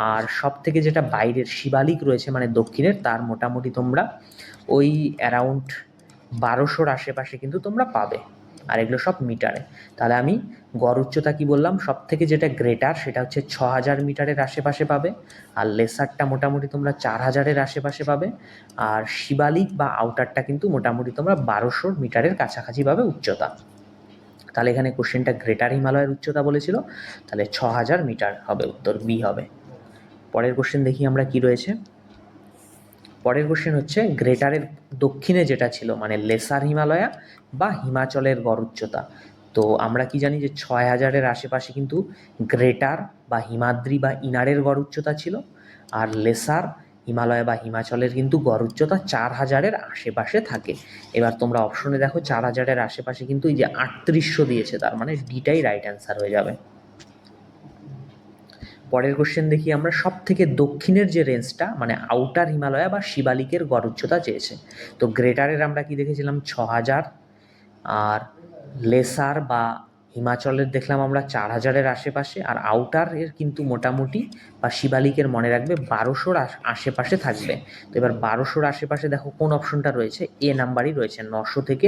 আর সব থেকে যেটা বাইরের শিবালিক রয়েছে মানে দক্ষিণের, তার মোটামুটি তোমরা ওই অ্যারাউন্ড 1200-র আশেপাশে কিন্তু তোমরা পাবে। আর এগুলো সব মিটারে। তাহলে আমি গড় উচ্চতা কি বললাম? সব থেকে যেটা গ্রেটার সেটা হচ্ছে 6000 মিটারের আশেপাশে পাবে, আর লেসারটা মোটামুটি তোমরা 4000-এর আশেপাশে পাবে, আর শিবালিক বা আউটারটা কিন্তু মোটামুটি তোমরা 1200 মিটারের কাছাকাছি পাবে উচ্চতা। তাহলে এখানে কোশ্চেনটা গ্রেটার হিমালয়ের উচ্চতা বলেছিল, তাহলে 6000 মিটার হবে উত্তর, বি হবে। পরের কোশ্চেন দেখি আমরা কি রয়েছে। পরের কোশ্চেন হচ্ছে গ্রেটারের দক্ষিণে যেটা ছিল মানে লেসার হিমালয়া বা হিমাচলের গড় উচ্চতা। তো আমরা কি জানি যে 6000-এর আশেপাশে কিন্তু গ্রেটার বা হিমাদ্রি বা ইনারের গড় উচ্চতা ছিল, আর লেসার হিমালয় বা হিমাচলের কিন্তু গড় উচ্চতা 4000-এর আশেপাশে থাকে। এবার তোমরা অপশনে দেখো 4000-এর আশেপাশে কিন্তু এই যে 3800 দিয়েছে, তার মানে ডিটাই রাইট অ্যান্সার হয়ে যাবে। পরের কোশ্চেন দেখি আমরা। সব থেকে দক্ষিণের যে রেঞ্জটা মানে আউটার হিমালয়া বা শিবালিকের গড় উচ্চতা চেয়েছে। তো গ্রেটারের আমরা কি দেখেছিলাম? 6000। আর লেসার বা হিমাচলের দেখলাম আমরা 4000-এর আশেপাশে। আর আউটারের কিন্তু মোটামুটি বা শিবালিকের মনে রাখবে 1200-র আশেপাশে থাকবে। তো এবার 1200-র আশেপাশে দেখো কোন অপশনটা রয়েছে? এ নাম্বারই রয়েছে, 900 থেকে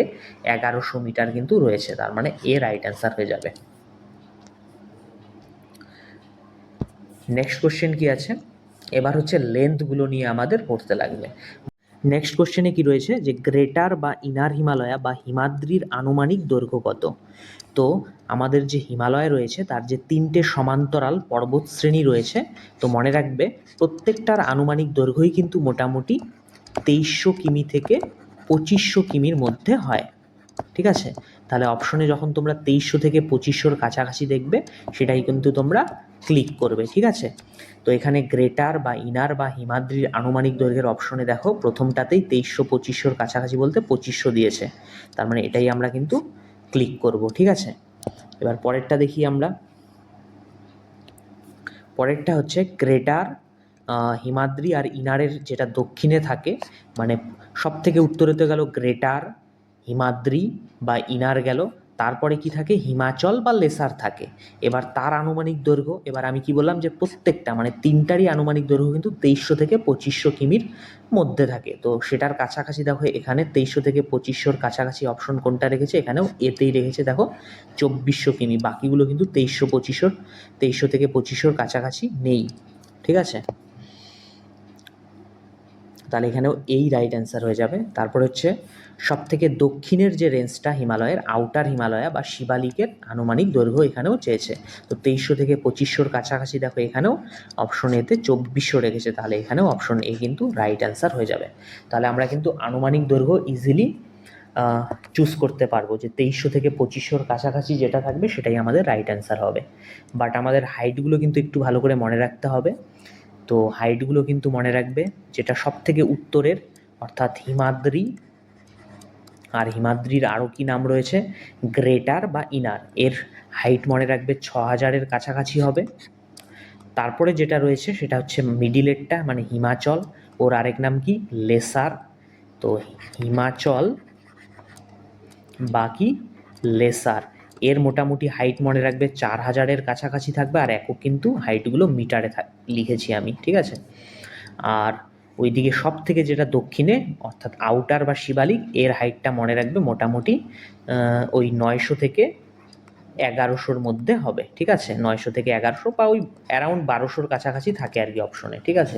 1100 মিটার কিন্তু রয়েছে, তার মানে এ রাইট অ্যান্সার হয়ে যাবে। নেক্সট কোশ্চেন কি আছে? এবার হচ্ছে লেন্থগুলো নিয়ে আমাদের পড়তে লাগবে। নেক্সট কোশ্চেনে কি রয়েছে যে গ্রেটার বা ইনার হিমালয়া বা হিমাদ্রির আনুমানিক দৈর্ঘ্য কত? তো আমাদের যে হিমালয় রয়েছে তার যে 3টে সমান্তরাল পর্বতশ্রেণী রয়েছে, তো মনে রাখবে প্রত্যেকটার আনুমানিক দৈর্ঘ্যই কিন্তু মোটামুটি 2300 কিমি থেকে 2500 কিমির মধ্যে হয়। ঠিক আছে? তাহলে অপশনে যখন তোমরা 2300 থেকে 2500-র কাছাকাছি দেখবে সেটাই কিন্তু তোমরা ক্লিক করবে। ঠিক আছে? তো এখানে গ্রেটার বা ইনার বা হিমাদ্রির আনুমানিক দৈর্ঘ্যের অপশনে দেখো প্রথমটাতেই 2300-2500-র কাছাকাছি বলতে 2500 দিয়েছে, তার মানে এটাই আমরা কিন্তু ক্লিক করব। ঠিক আছে? এবার পরেরটা দেখি আমরা। পরেরটা হচ্ছে গ্রেটার, হিমাদ্রি আর ইনারের যেটা দক্ষিণে থাকে, মানে সব থেকে উত্তরে তো গেল গ্রেটার, হিমাদ্রি বা ইনার গেল, তারপরে কি থাকে হিমাচল বা লেসার থাকে। এবার তার আনুমানিক দৈর্ঘ্য, এবার আমি কি বললাম যে প্রত্যেকটা মানে তিনটারই আনুমানিক দৈর্ঘ্য কিন্তু 2300 থেকে 2500 কিমির মধ্যে থাকে। তো সেটার কাছাকাছি দেখো এখানে 2300 থেকে 2500-র কাছাকাছি অপশন কোনটা রেখেছে, এখানেও এতেই রেখেছে দেখো 2400 কিমি, বাকিগুলো কিন্তু 2300 থেকে 2500-র কাছাকাছি নেই। ঠিক আছে? তাহলে এখানেও এই রাইট অ্যান্সার হয়ে যাবে। তারপর হচ্ছে সব থেকে দক্ষিণের যে রেঞ্জটা হিমালয়ের, আউটার হিমালয়া বা শিবালিকের আনুমানিক দৈর্ঘ্য এখানেও চেয়েছে। তো 2300 থেকে 2500-র কাছাকাছি দেখো এখানেও অপশন এতে 2400 রেখেছে, তাহলে এখানেও অপশন এ কিন্তু রাইট অ্যান্সার হয়ে যাবে। তাহলে আমরা কিন্তু আনুমানিক দৈর্ঘ্য ইজিলি চুজ করতে পারবো যে 2300 থেকে 2500-র কাছাকাছি যেটা থাকবে সেটাই আমাদের রাইট অ্যান্সার হবে। বাট আমাদের হাইটগুলো কিন্তু একটু ভালো করে মনে রাখতে হবে। তো হাইটগুলো কিন্তু মনে রাখবে, যেটা সব থেকে উত্তরের অর্থাৎ হিমাদ্রি, আর হিমাদ্রির আরও কি নাম রয়েছে গ্রেটার বা ইনার, এর হাইট মনে রাখবে 6000-এর কাছাকাছি হবে। তারপরে যেটা রয়েছে সেটা হচ্ছে মিডিলেরটা মানে হিমাচল, ওর আরেক নাম কি লেসার। তো হিমাচল বা কি লেসার, এর মোটামুটি হাইট মনে রাখবে 4000-এর কাছাকাছি থাকবে, আর একক কিন্তু হাইটগুলো মিটারে লিখেছি আমি। ঠিক আছে? আর ওইদিকে সব থেকে যেটা দক্ষিণে অর্থাৎ আউটার বা শিবালিক, এর হাইটটা মনে রাখবে মোটামুটি ওই 900 থেকে 1100-র মধ্যে হবে। ঠিক আছে? 900 থেকে 1100 বা ওই অ্যারাউন্ড 1200-র কাছাকাছি থাকে আর কি অপশনে। ঠিক আছে?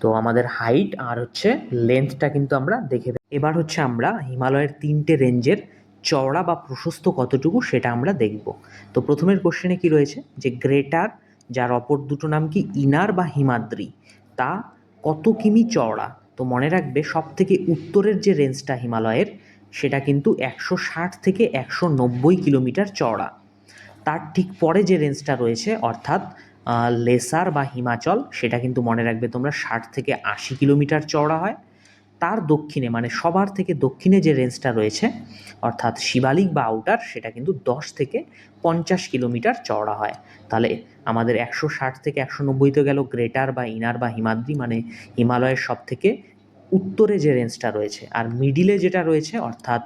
তো আমাদের হাইট আর হচ্ছে লেন্থটা কিন্তু আমরা দেখে, এবার হচ্ছে আমরা হিমালয়ের 3টে রেঞ্জের চওড়া বা প্রশস্ত কতটুকু সেটা আমরা দেখব। তো প্রথমের কোশ্চেনে কি রয়েছে যে গ্রেটার, যার অপর দুটো নাম কি ইনার বা হিমাদ্রি, তা কত কিমি চওড়া? তো মনে রাখবে সব থেকে উত্তরের যে রেঞ্জটা হিমালয়ের সেটা কিন্তু 160 থেকে 190 কিলোমিটার চওড়া। তার ঠিক পরে যে রেঞ্জটা রয়েছে অর্থাৎ লেসার বা হিমাচল, সেটা কিন্তু মনে রাখবে তোমরা 60 থেকে 80 কিলোমিটার চওড়া হয়। তার দক্ষিণে মানে সবার থেকে দক্ষিণে যে রেঞ্জটা রয়েছে অর্থাৎ শিবালিক বা আউটার, সেটা কিন্তু 10 থেকে 50 কিলোমিটার চওড়া হয়। তাহলে আমাদের 160 থেকে 190 তো গেল গ্রেটার বা ইনার বা হিমাদ্রি মানে হিমালয়ের সব থেকে উত্তরে যে রেঞ্জটা রয়েছে, আর মিডিলে যেটা রয়েছে অর্থাৎ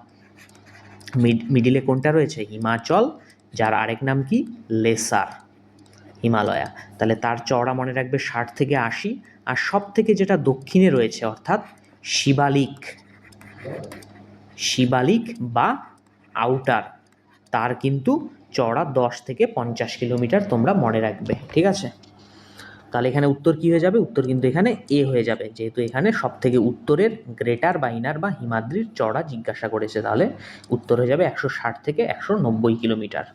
মিডিলে কোনটা রয়েছে হিমাচল, যার আরেক নাম কি লেসার হিমালয়া। তাহলে তার চওড়া মনে রাখবে 60 থেকে 80, আর সব থেকে যেটা দক্ষিণে রয়েছে অর্থাৎ শিবালিক, শিবালিক বা আউটার, তার কিন্তু চওড়া 10 থেকে 50 কিলোমিটার তোমরা মনে রাখবে। ঠিক আছে? তাহলে এখানে উত্তর কি হয়ে যাবে? উত্তর কিন্তু এখানে এ হয়ে যাবে, যেহেতু এখানে সব থেকে উত্তরের গ্রেটার বা ইনার বা হিমাদ্রির চওড়া জিজ্ঞাসা করেছে, তাহলে উত্তর হয়ে যাবে 160 থেকে 190 কিলোমিটার।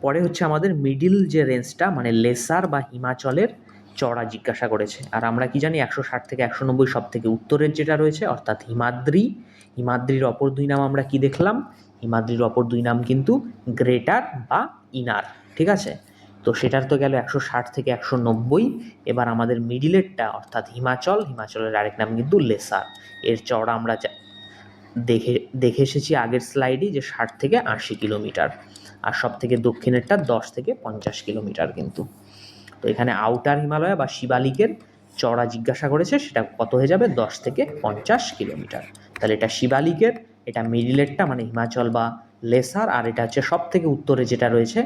পরে হচ্ছে আমাদের মিডিল যে রেঞ্জটা মানে লেসার বা হিমাচলের চওড়া জিজ্ঞাসা করেছে, আর আমরা কি জানি 160 থেকে 190 সব থেকে উত্তরের যেটা রয়েছে অর্থাৎ হিমাদ্রি, হিমাদ্রির অপর দুই নাম আমরা কি দেখলাম, হিমাদ্রির অপর দুই নাম কিন্তু গ্রেটার বা ইনার। ঠিক আছে? তো সেটার তো গেল 160 থেকে 190, এবার আমাদের মিডিলেরটা অর্থাৎ হিমাচল, হিমাচলের আরেক নাম কিন্তু লেসার, এর চওড়া আমরা দেখে এসেছি আগের স্লাইডেই যে 60 থেকে 80 কিলোমিটার, আর সব থেকে দক্ষিণেরটা 10 থেকে 50 কিলোমিটার কিন্তু। তো এখানে আউটার হিমালয় বা শিবালিকের চওড়া জিজ্ঞাসা করেছে, সেটা কত হয়ে যাবে 10 থেকে 50 কিলোমিটার। তাহলে এটা শিবালিকের, এটা মিডিলেরটা মানে হিমাচল বা লেসার, আর এটা হচ্ছে সব থেকে উত্তরে যেটা রয়েছে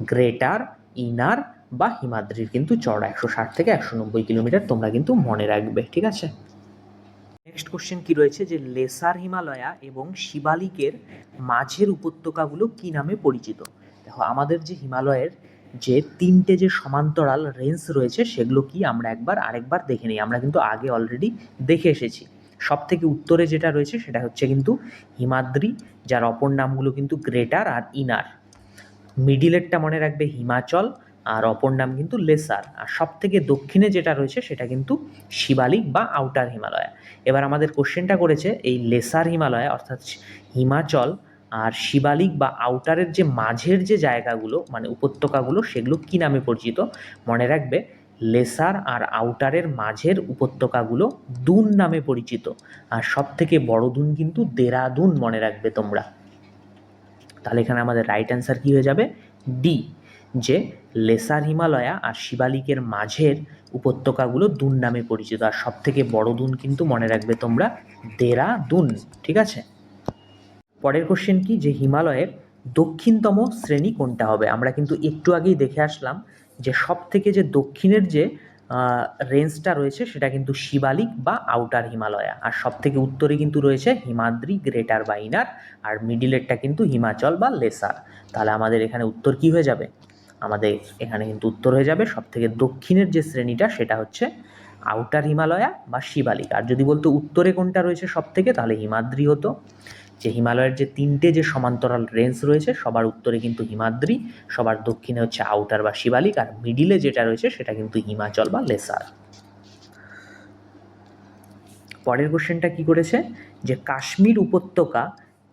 গ্রেটার, ইনার বা হিমাদ্রির কিন্তু চওড়া 160 থেকে 190 কিলোমিটার তোমরা কিন্তু মনে রাখবে। ঠিক আছে? নেক্সট কোশ্চেন কি রয়েছে যে লেসার হিমালয়া এবং শিবালিকের মাঝের উপত্যকাগুলো কি নামে পরিচিত? দেখো আমাদের যে হিমালয়ের যে তিনটে যে সমান্তরাল রেঞ্জ রয়েছে সেগুলো কি আমরা আরেকবার দেখে নিই। আমরা কিন্তু আগে অলরেডি দেখে এসেছি। সব থেকে উত্তরে যেটা রয়েছে সেটা হচ্ছে কিন্তু হিমাদ্রি, যার অপর নামগুলো কিন্তু গ্রেটার আর ইনার। মিডিলেরটা মনে রাখবে হিমাচল, আর অপর নাম কিন্তু লেসার। আর সব থেকে দক্ষিণে যেটা রয়েছে সেটা কিন্তু শিবালিক বা আউটার হিমালয়া। এবার আমাদের কোশ্চেনটা করেছে এই লেসার হিমালয়া অর্থাৎ হিমাচল আর শিবালিক বা আউটারের যে মাঝের যে জায়গাগুলো মানে উপত্যকাগুলো সেগুলো কি নামে পরিচিত। মনে রাখবে লেসার আর আউটারের মাঝের উপত্যকাগুলো দুন নামে পরিচিত। আর সব থেকে বড় দুন কিন্তু দেরাদুন, মনে রাখবে তোমরা। তাহলে এখানে আমাদের রাইট অ্যান্সার কী হয়ে যাবে, ডি, যে লেসার হিমালয়া আর শিবালিকের মাঝের উপত্যকাগুলো দুন নামে পরিচিত। আর সব থেকে বড় দুন কিন্তু মনে রাখবে তোমরা দেরাদুন। ঠিক আছে, পরের কোশ্চেন কি, যে হিমালয়ের দক্ষিণতম শ্রেণী কোনটা হবে। আমরা কিন্তু একটু আগেই দেখে আসলাম যে সব থেকে যে দক্ষিণের যে রেঞ্জটা রয়েছে সেটা কিন্তু শিবালিক বা আউটার হিমালয়া। আর সব থেকে উত্তরে কিন্তু রয়েছে হিমাদ্রি, গ্রেটার বা ইনার। আর মিডিলেরটা কিন্তু হিমাচল বা লেসার। তাহলে আমাদের এখানে উত্তর কি হয়ে যাবে, আমাদের এখানে কিন্তু উত্তর হয়ে যাবে সব থেকে দক্ষিণের যে শ্রেণীটা সেটা হচ্ছে আউটার হিমালয়া বা শিবালিক। আর যদি বলতো উত্তরে কোনটা রয়েছে সব থেকে, তাহলে হিমাদ্রি হতো। যে হিমালয়ের যে তিনটে যে সমান্তরাল রেঞ্জ রয়েছে সবার উত্তরে কিন্তু হিমাদ্রি, সবার দক্ষিণে হচ্ছে আউটার বা শিবালিক, আর মিডিলে যেটা রয়েছে সেটা কিন্তু হিমাচল বা লেসার। পরের কোশ্চেনটা কি করেছে, যে কাশ্মীর উপত্যকা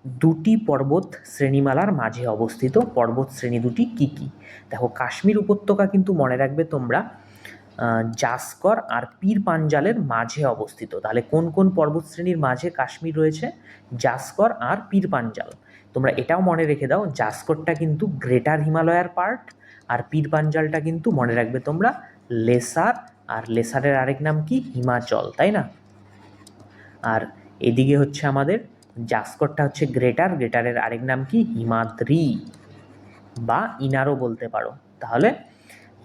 দুটি পর্বত শ্রেণীমালার মাঝে অবস্থিত, পর্বত শ্রেণী দুটি কি কি। দেখো কাশ্মীর উপত্যকা কিন্তু মনে রাখবে তোমরা জাসকর আর পীর পাঞ্জালের মাঝে অবস্থিত। তাহলে কোন কোন পর্বতশ্রেণীর মাঝে কাশ্মীর রয়েছে, জাসকর আর পীর পাঞ্জাল। তোমরা এটাও মনে রেখে দাও জাসকরটা কিন্তু গ্রেটার হিমালয়ার পার্ট, আর পীর পাঞ্জালটা কিন্তু মনে রাখবে তোমরা লেসার, আর লেসারের আরেক নাম কি হিমাচল, তাই না। আর এদিকে হচ্ছে আমাদের জাসকরটা হচ্ছে গ্রেটার, গ্রেটারের আরেক নাম কি হিমাদ্রি বা ইনারও বলতে পারো। তাহলে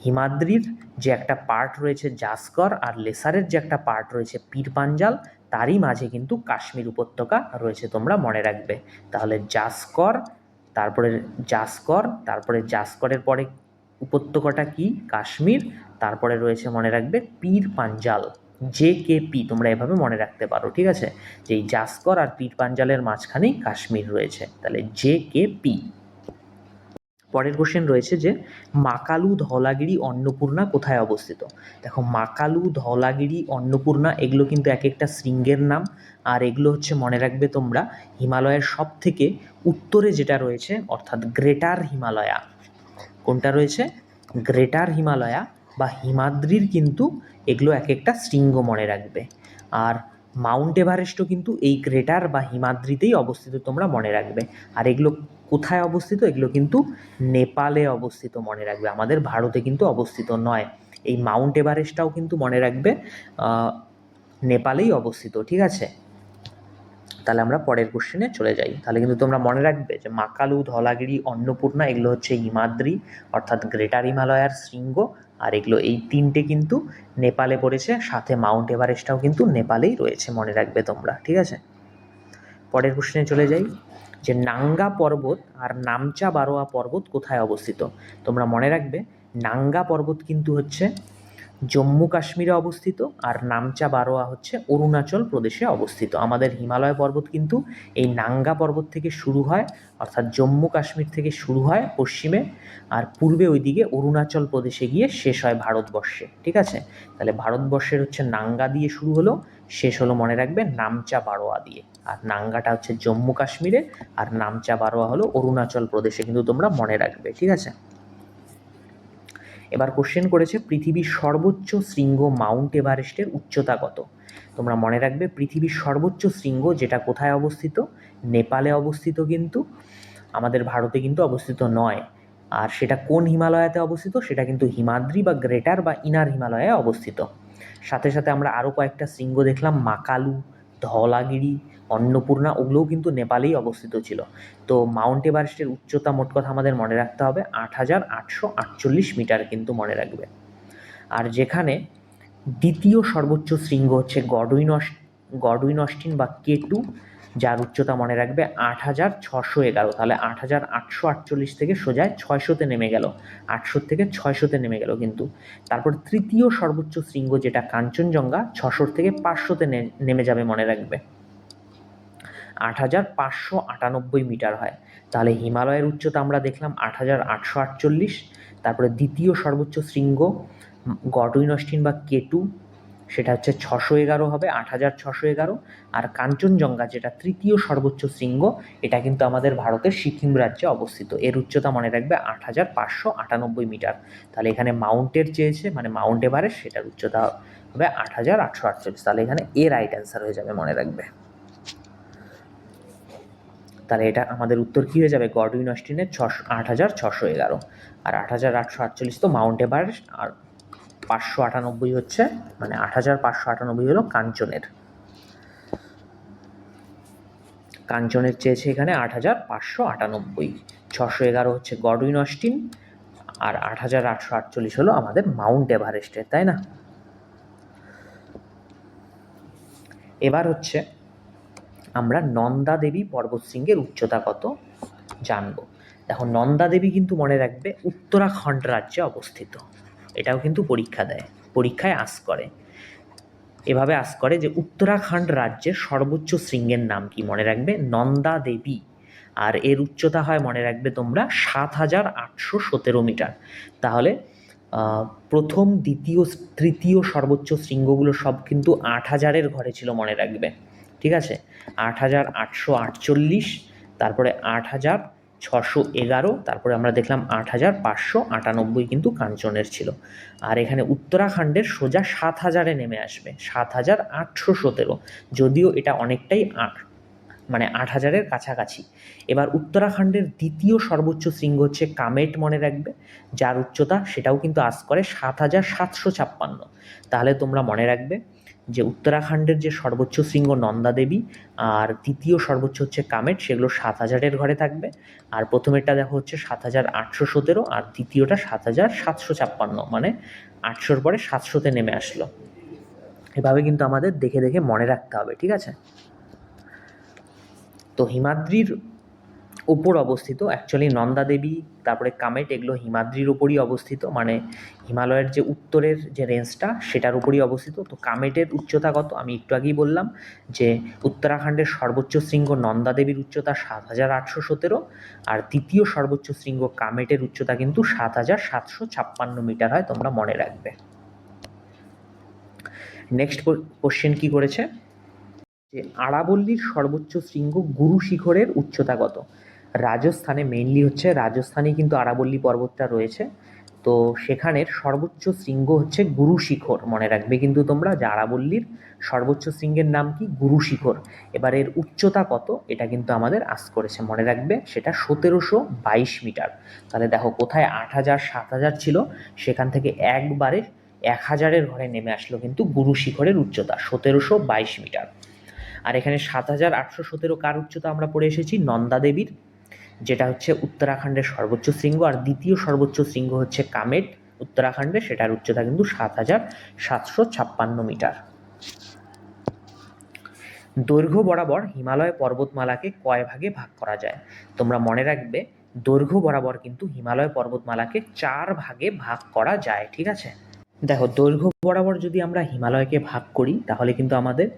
হিমাদ্রির যে একটা পার্ট রয়েছে জাসকর, আর লেসারের যে একটা পার্ট রয়েছে পীর পাঞ্জাল, তারই মাঝে কিন্তু কাশ্মীর উপত্যকা রয়েছে, তোমরা মনে রাখবে। তাহলে জাসকর, তারপরে জাসকরের পরে উপত্যকাটা কি, কাশ্মীর, তারপরে রয়েছে মনে রাখবে পীর পাঞ্জাল, JKP, তোমরা এভাবে মনে রাখতে পারো। ঠিক আছে, যে এই জাসকর আর পীর পাঞ্জালের মাঝখানেই কাশ্মীর রয়েছে, তাহলে JKP। পরের কোশ্চেন রয়েছে যে মাকালু, ধওলাগিরি, অন্নপূর্ণা কোথায় অবস্থিত। দেখো মাকালু, ধওলাগিরি, অন্নপূর্ণা এগুলো কিন্তু এক একটা শৃঙ্গের নাম। আর এগুলো হচ্ছে মনে রাখবে তোমরা হিমালয়ের সব থেকে উত্তরে যেটা রয়েছে অর্থাৎ গ্রেটার হিমালয়া। কোনটা রয়েছে, গ্রেটার হিমালয়া বা হিমাদ্রির কিন্তু এগুলো এক একটা শৃঙ্গ, মনে রাখবে। আর মাউন্ট এভারেস্টও কিন্তু এই গ্রেটার বা হিমাদ্রিতেই অবস্থিত, তোমরা মনে রাখবে। আর এগুলো কোথায় অবস্থিত, এগুলো কিন্তু নেপালে অবস্থিত, মনে রাখবে, আমাদের ভারতে কিন্তু অবস্থিত নয়। এই মাউন্ট এভারেস্টটাও কিন্তু মনে রাখবে নেপালেই অবস্থিত। ঠিক আছে, তাহলে আমরা পরের কোশ্চেনে চলে যাই। তাহলে কিন্তু তোমরা মনে রাখবে যে মাকালু, ধওলাগিরি, অন্নপূর্ণা এগুলো হচ্ছে হিমাদ্রি অর্থাৎ গ্রেটার হিমালয়ার শৃঙ্গ। আর এগুলো এই তিনটে কিন্তু নেপালে পড়েছে, সাথে মাউন্ট এভারেস্টটাও কিন্তু নেপালেই রয়েছে, মনে রাখবে তোমরা। ঠিক আছে, পরের কোশ্চেনে চলে যাই, যে নাঙ্গা পর্বত আর নামচা বারোয়া পর্বত কোথায় অবস্থিত। তোমরা মনে রাখবে নাঙ্গা পর্বত কিন্তু হচ্ছে জম্মু কাশ্মীরে অবস্থিত, আর নামচা বারোয়া হচ্ছে অরুণাচল প্রদেশে অবস্থিত। আমাদের হিমালয় পর্বত কিন্তু এই নাঙ্গা পর্বত থেকে শুরু হয়, অর্থাৎ জম্মু কাশ্মীর থেকে শুরু হয় পশ্চিমে, আর পূর্বে ওইদিকে অরুণাচল প্রদেশে গিয়ে শেষ হয় ভারতবর্ষে। ঠিক আছে, তাহলে ভারতবর্ষের হচ্ছে নাঙ্গা দিয়ে শুরু হলো, শেষ হলো মনে রাখবে নামচা বারোয়া দিয়ে। আর নাঙ্গাটা হচ্ছে জম্মু কাশ্মীরে, আর নামচা বারোয়া হলো অরুণাচল প্রদেশে, কিন্তু তোমরা মনে রাখবে। ঠিক আছে, এবার কোশ্চেন করেছে পৃথিবীর সর্বোচ্চ শৃঙ্গ মাউন্ট এভারেস্টের উচ্চতা কত। তোমরা মনে রাখবে পৃথিবীর সর্বোচ্চ শৃঙ্গ যেটা কোথায় অবস্থিত, নেপালে অবস্থিত, কিন্তু আমাদের ভারতে কিন্তু অবস্থিত নয়। আর সেটা কোন হিমালয়াতে অবস্থিত, সেটা কিন্তু হিমাদ্রি বা গ্রেটার বা ইনার হিমালয়ে অবস্থিত। সাথে সাথে আমরা আরও কয়েকটা শৃঙ্গ দেখলাম, মাকালু, ধওলাগিরি, অন্নপূর্ণা, ওগুলোও কিন্তু নেপালেই অবস্থিত ছিল। তো মাউন্ট এভারেস্টের উচ্চতা মোট কথা আমাদের মনে রাখতে হবে 8,848 মিটার, কিন্তু মনে রাখবে। আর যেখানে দ্বিতীয় সর্বোচ্চ শৃঙ্গ হচ্ছে গডউইন অস্টিন বা K2, যার উচ্চতা মনে রাখবে 8,611। তাহলে 8,848 থেকে সোজায় 600-তে নেমে গেল, 800 থেকে 600-তে নেমে গেল কিন্তু। তারপর তৃতীয় সর্বোচ্চ শৃঙ্গ যেটা কাঞ্চনজঙ্ঘা 600 থেকে 500-তে নেমে যাবে মনে রাখবে, 8,598 মিটার হয়। তাহলে হিমালয়ের উচ্চতা আমরা দেখলাম 8,848। তারপরে দ্বিতীয় সর্বোচ্চ শৃঙ্গ গডউইন অস্টিন বা কেটু, সেটা হচ্ছে 611 হবে, 8,611। আর কাঞ্চনজঙ্ঘা যেটা তৃতীয় সর্বোচ্চ শৃঙ্গ, এটা কিন্তু আমাদের ভারতের সিকিম রাজ্যে অবস্থিত, এর উচ্চতা মনে রাখবে 8,598 মিটার। তাহলে এখানে মাউন্টের চেয়েছে, মানে মাউন্ট এভারেস্ট, সেটার উচ্চতা হবে 8,848। তাহলে এখানে এ রাইট অ্যান্সার হয়ে যাবে মনে রাখবে। তাহলে এটা আমাদের উত্তর কী হয়ে যাবে, গডউইন অস্টিনের 8,611, আর 8,848 তো মাউন্ট এভারেস্ট, আর 598 হচ্ছে, মানে 8,598 হলো কাঞ্চনের চেয়েছে এখানে 8,598, 611 হচ্ছে গডউইন অস্টিন, আর 8,848 হলো আমাদের মাউন্ট এভারেস্টের, তাই না? এবার হচ্ছে আমরা নন্দা দেবী পর্বতশৃঙ্গের উচ্চতা কত জানবো। দেখো, নন্দা দেবী কিন্তু মনে রাখবে উত্তরাখণ্ড রাজ্যে অবস্থিত। এটাও কিন্তু পরীক্ষায় আস করে, এভাবে আস করে যে উত্তরাখণ্ড রাজ্যের সর্বোচ্চ শৃঙ্গের নাম কি, মনে রাখবে নন্দা দেবী। আর এর উচ্চতা হয় মনে রাখবে তোমরা 7,817 মিটার। তাহলে প্রথম, দ্বিতীয়, তৃতীয় সর্বোচ্চ শৃঙ্গগুলো সব কিন্তু 8,000-এর ঘরে ছিল মনে রাখবে, ঠিক আছে? 8,848, তারপরে 8,611, তারপরে আমরা দেখলাম 8,598 কিন্তু কাঞ্চনের ছিল। আর এখানে উত্তরাখণ্ডের সোজা 7,000-এ নেমে আসবে, 7,817, যদিও এটা অনেকটাই মানে 8,000-এর কাছাকাছি। এবার উত্তরাখণ্ডের দ্বিতীয় সর্বোচ্চ শৃঙ্গ হচ্ছে কামেট মনে রাখবে, যার উচ্চতা সেটাও কিন্তু আস করে 7,756। তাহলে তোমরা মনে রাখবে যে উত্তরাখণ্ডের যে সর্বোচ্চ শৃঙ্গ নন্দা দেবী, আর দ্বিতীয় সর্বোচ্চ হচ্ছে কামেট, সেগুলো 7,000-এর ঘরে থাকবে। আর প্রথমেরটা দেখো হচ্ছে 7,817, আর দ্বিতীয়টা 7,756, মানে 800-র পরে 700-তে নেমে আসলো। এভাবে কিন্তু আমাদের দেখে দেখে মনে রাখতে হবে, ঠিক আছে? তো হিমাদ্রির ওপর অবস্থিত অ্যাকচুয়ালি নন্দা দেবী, তারপরে কামেট, এগুলো হিমাদ্রির ওপরই অবস্থিত, মানে হিমালয়ের যে উত্তরের যে রেঞ্জটা সেটার উপরই অবস্থিত। তো কামেটের উচ্চতা কত, আমি একটু আগেই বললাম যে উত্তরাখণ্ডের সর্বোচ্চ শৃঙ্গ নন্দা দেবীর উচ্চতা 7,817, আর দ্বিতীয় সর্বোচ্চ শৃঙ্গ কামেটের উচ্চতা কিন্তু 7,756 মিটার হয়, তোমরা মনে রাখবে। নেক্সট কোশ্চেন কি করেছে, যে আরাবল্লীর সর্বোচ্চ শৃঙ্গ গুরু শিখরের উচ্চতা কত? রাজস্থানে, মেইনলি হচ্ছে রাজস্থানেই কিন্তু আরাবল্লী পর্বতটা রয়েছে, তো সেখানের সর্বোচ্চ শৃঙ্গ হচ্ছে গুরু শিখর, মনে রাখবে কিন্তু তোমরা যে আরাবল্লীর সর্বোচ্চ শৃঙ্গের নাম কি, গুরু শিখর। এবার এর উচ্চতা কত এটা কিন্তু আমাদের আস করেছে, মনে রাখবে সেটা 1,722 মিটার। তাহলে দেখো কোথায় 8,000 7,000 ছিল, সেখান থেকে একবারে 1,000-এর ঘরে নেমে আসলো কিন্তু গুরু শিখরের উচ্চতা 1,722 মিটার। আর এখানে 7,817 কার উচ্চতা আমরা পড়ে এসেছি, নন্দা দেবীর, যেটা হচ্ছে উত্তরাখণ্ডের সর্বোচ্চ শৃঙ্গ। আর দ্বিতীয় সর্বোচ্চ শৃঙ্গ হচ্ছে কামেট উত্তরাখণ্ডে, সেটার উচ্চতা কিন্তু 7,756 মিটার। দৈর্ঘ্য বরাবর হিমালয় পর্বতমালাকে কয় ভাগে ভাগ করা যায়? তোমরা মনে রাখবে দৈর্ঘ্য বরাবর কিন্তু হিমালয় পর্বতমালাকে 4 ভাগে ভাগ করা যায়, ঠিক আছে? দেখো, দৈর্ঘ্য বরাবর যদি আমরা হিমালয়কে ভাগ করি তাহলে কিন্তু আমাদের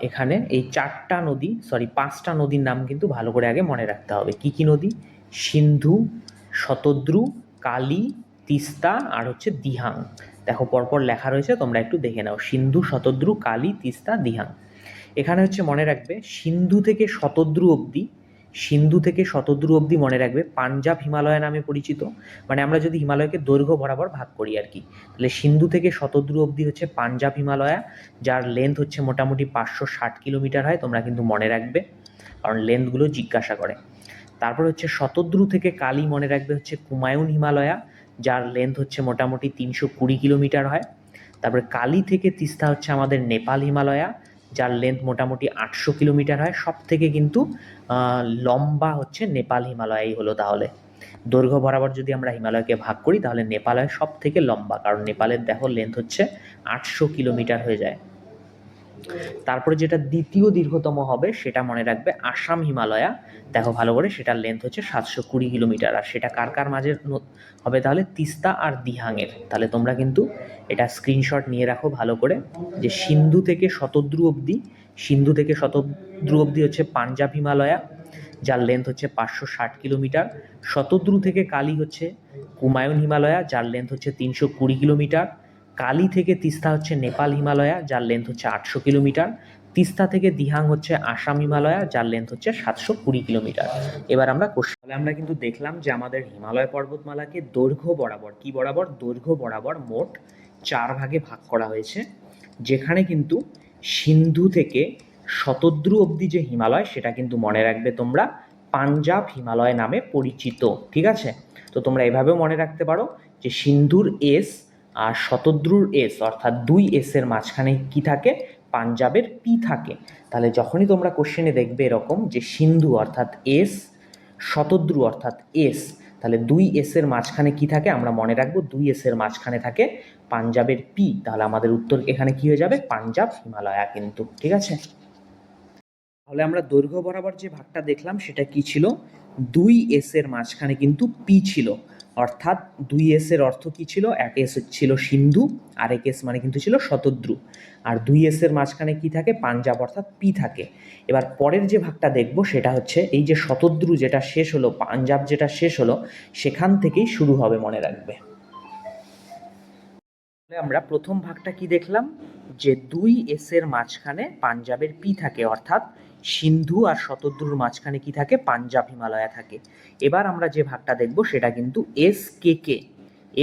এখানে এই 5টা নদীর নাম কিন্তু ভালো করে আগে মনে রাখতে হবে। কি কি নদী? সিন্ধু, শতদ্রু, কালী, তিস্তা, আর হচ্ছে দিহাং। দেখো পরপর লেখা রয়েছে, তোমরা একটু দেখে নাও। সিন্ধু, শতদ্রু, কালী, তিস্তা, দিহাং। এখানে হচ্ছে মনে রাখবে সিন্ধু থেকে শতদ্রু অবধি মনে রাখবে পাঞ্জাব হিমালয় নামে পরিচিত। মানে আমরা যদি হিমালয়কে দৈর্ঘ্য বরাবর ভাগ করি আর কি, তাহলে সিন্ধু থেকে শতদ্রু অবধি হচ্ছে পাঞ্জাব হিমালয়া, যার লেন্থ হচ্ছে মোটামুটি 560 কিলোমিটার হয়, তোমরা কিন্তু মনে রাখবে কারণ লেন্থগুলো জিজ্ঞাসা করে। তারপর হচ্ছে শতদ্রু থেকে কালী মনে রাখবে হচ্ছে কুমায়ুন হিমালয়া, যার লেন্থ হচ্ছে মোটামুটি 320 কিলোমিটার হয়। তারপরে কালী থেকে তিস্তা হচ্ছে আমাদের নেপাল হিমালয়া, যার লেন্থ মোটামুটি 800 কিলোমিটার হয়। সব থেকে কিন্তু লম্বা হচ্ছে নেপাল হিমালয়াই হলো। তাহলে দৈর্ঘ্য বরাবর যদি আমরা হিমালয়কে ভাগ করি তাহলে নেপালয় সব থেকে লম্বা, কারণ নেপালের দেখো লেন্থ হচ্ছে 800 কিলোমিটার হয়ে যায়। তারপরে যেটা দ্বিতীয় দীর্ঘতম হবে সেটা মনে রাখবে আসাম হিমালয়া। দেখো ভালো করে, সেটার লেন্থ হচ্ছে 720 কিলোমিটার। আর সেটা কার কার মাঝে হবে তাহলে? তিস্তা আর দিহাংয়ের। তাহলে তোমরা কিন্তু এটা স্ক্রিনশট নিয়ে রাখো ভালো করে, যে সিন্ধু থেকে শতদ্রু অবধি, সিন্ধু থেকে শতদ্রু অবধি হচ্ছে পাঞ্জাব হিমালয়া, যার লেন্থ হচ্ছে 560 কিলোমিটার। শতদ্রু থেকে কালী হচ্ছে কুমায়ুন হিমালয়া, যার লেন্থ হচ্ছে 320 কিলোমিটার। কালী থেকে তিস্তা হচ্ছে নেপাল হিমালয়া, যার লেন্থ হচ্ছে 800 কিলোমিটার। তিস্তা থেকে দিহাং হচ্ছে আসাম হিমালয়া, যার লেন্থ হচ্ছে 720 কিলোমিটার। এবার আমরা তাহলে আমরা কিন্তু দেখলাম যে আমাদের হিমালয় পর্বতমালাকে দৈর্ঘ্য বরাবর, কি বরাবর? দৈর্ঘ্য বরাবর মোট 4 ভাগে ভাগ করা হয়েছে, যেখানে কিন্তু সিন্ধু থেকে শতদ্রু অবধি যে হিমালয়, সেটা কিন্তু মনে রাখবে তোমরা পাঞ্জাব হিমালয় নামে পরিচিত। ঠিক আছে? তো তোমরা এভাবেও মনে রাখতে পারো যে সিন্ধুর এস আর শতদ্রুর এস, অর্থাৎ 2 এর মাঝখানে কি থাকে? পাঞ্জাবের পি থাকে। তাহলে যখনই তোমরা কোশ্চেনে দেখবে এরকম যে সিন্ধু অর্থাৎ এস, শতদ্রু অর্থাৎ এস, তাহলে 2 এর মাঝখানে কি থাকে? আমরা মনে রাখবো 2 এর মাঝখানে থাকে পাঞ্জাবের পি। তাহলে আমাদের উত্তর এখানে কি হয়ে যাবে? পাঞ্জাব হিমালয়া কিন্তু। ঠিক আছে? তাহলে আমরা দৈর্ঘ্য বরাবর যে ভাগটা দেখলাম সেটা কি ছিল? 2 এর মাঝখানে কিন্তু পি ছিল, অর্থাৎ 2 এর অর্থ কি ছিল? এক এস ছিল সিন্ধু, আরেক এস মানে কিন্তু ছিল শতদ্রু। আর 2 এর মাঝখানে কি থাকে? পাঞ্জাব অর্থাৎ পি থাকে। এবার পরের যে ভাগটা দেখব সেটা হচ্ছে এই যে শতদ্রু যেটা শেষ হলো, পাঞ্জাব যেটা শেষ হলো, সেখান থেকেই শুরু হবে, মনে রাখবে। আমরা প্রথম ভাগটা কি দেখলাম? যে 2 এর মাঝখানে পাঞ্জাবের পি থাকে, অর্থাৎ সিন্ধু আর শতদ্রুর মাঝখানে কি থাকে? পাঞ্জাব হিমালয়া থাকে। এবার আমরা যে ভাগটা দেখব সেটা কিন্তু এস কে কে,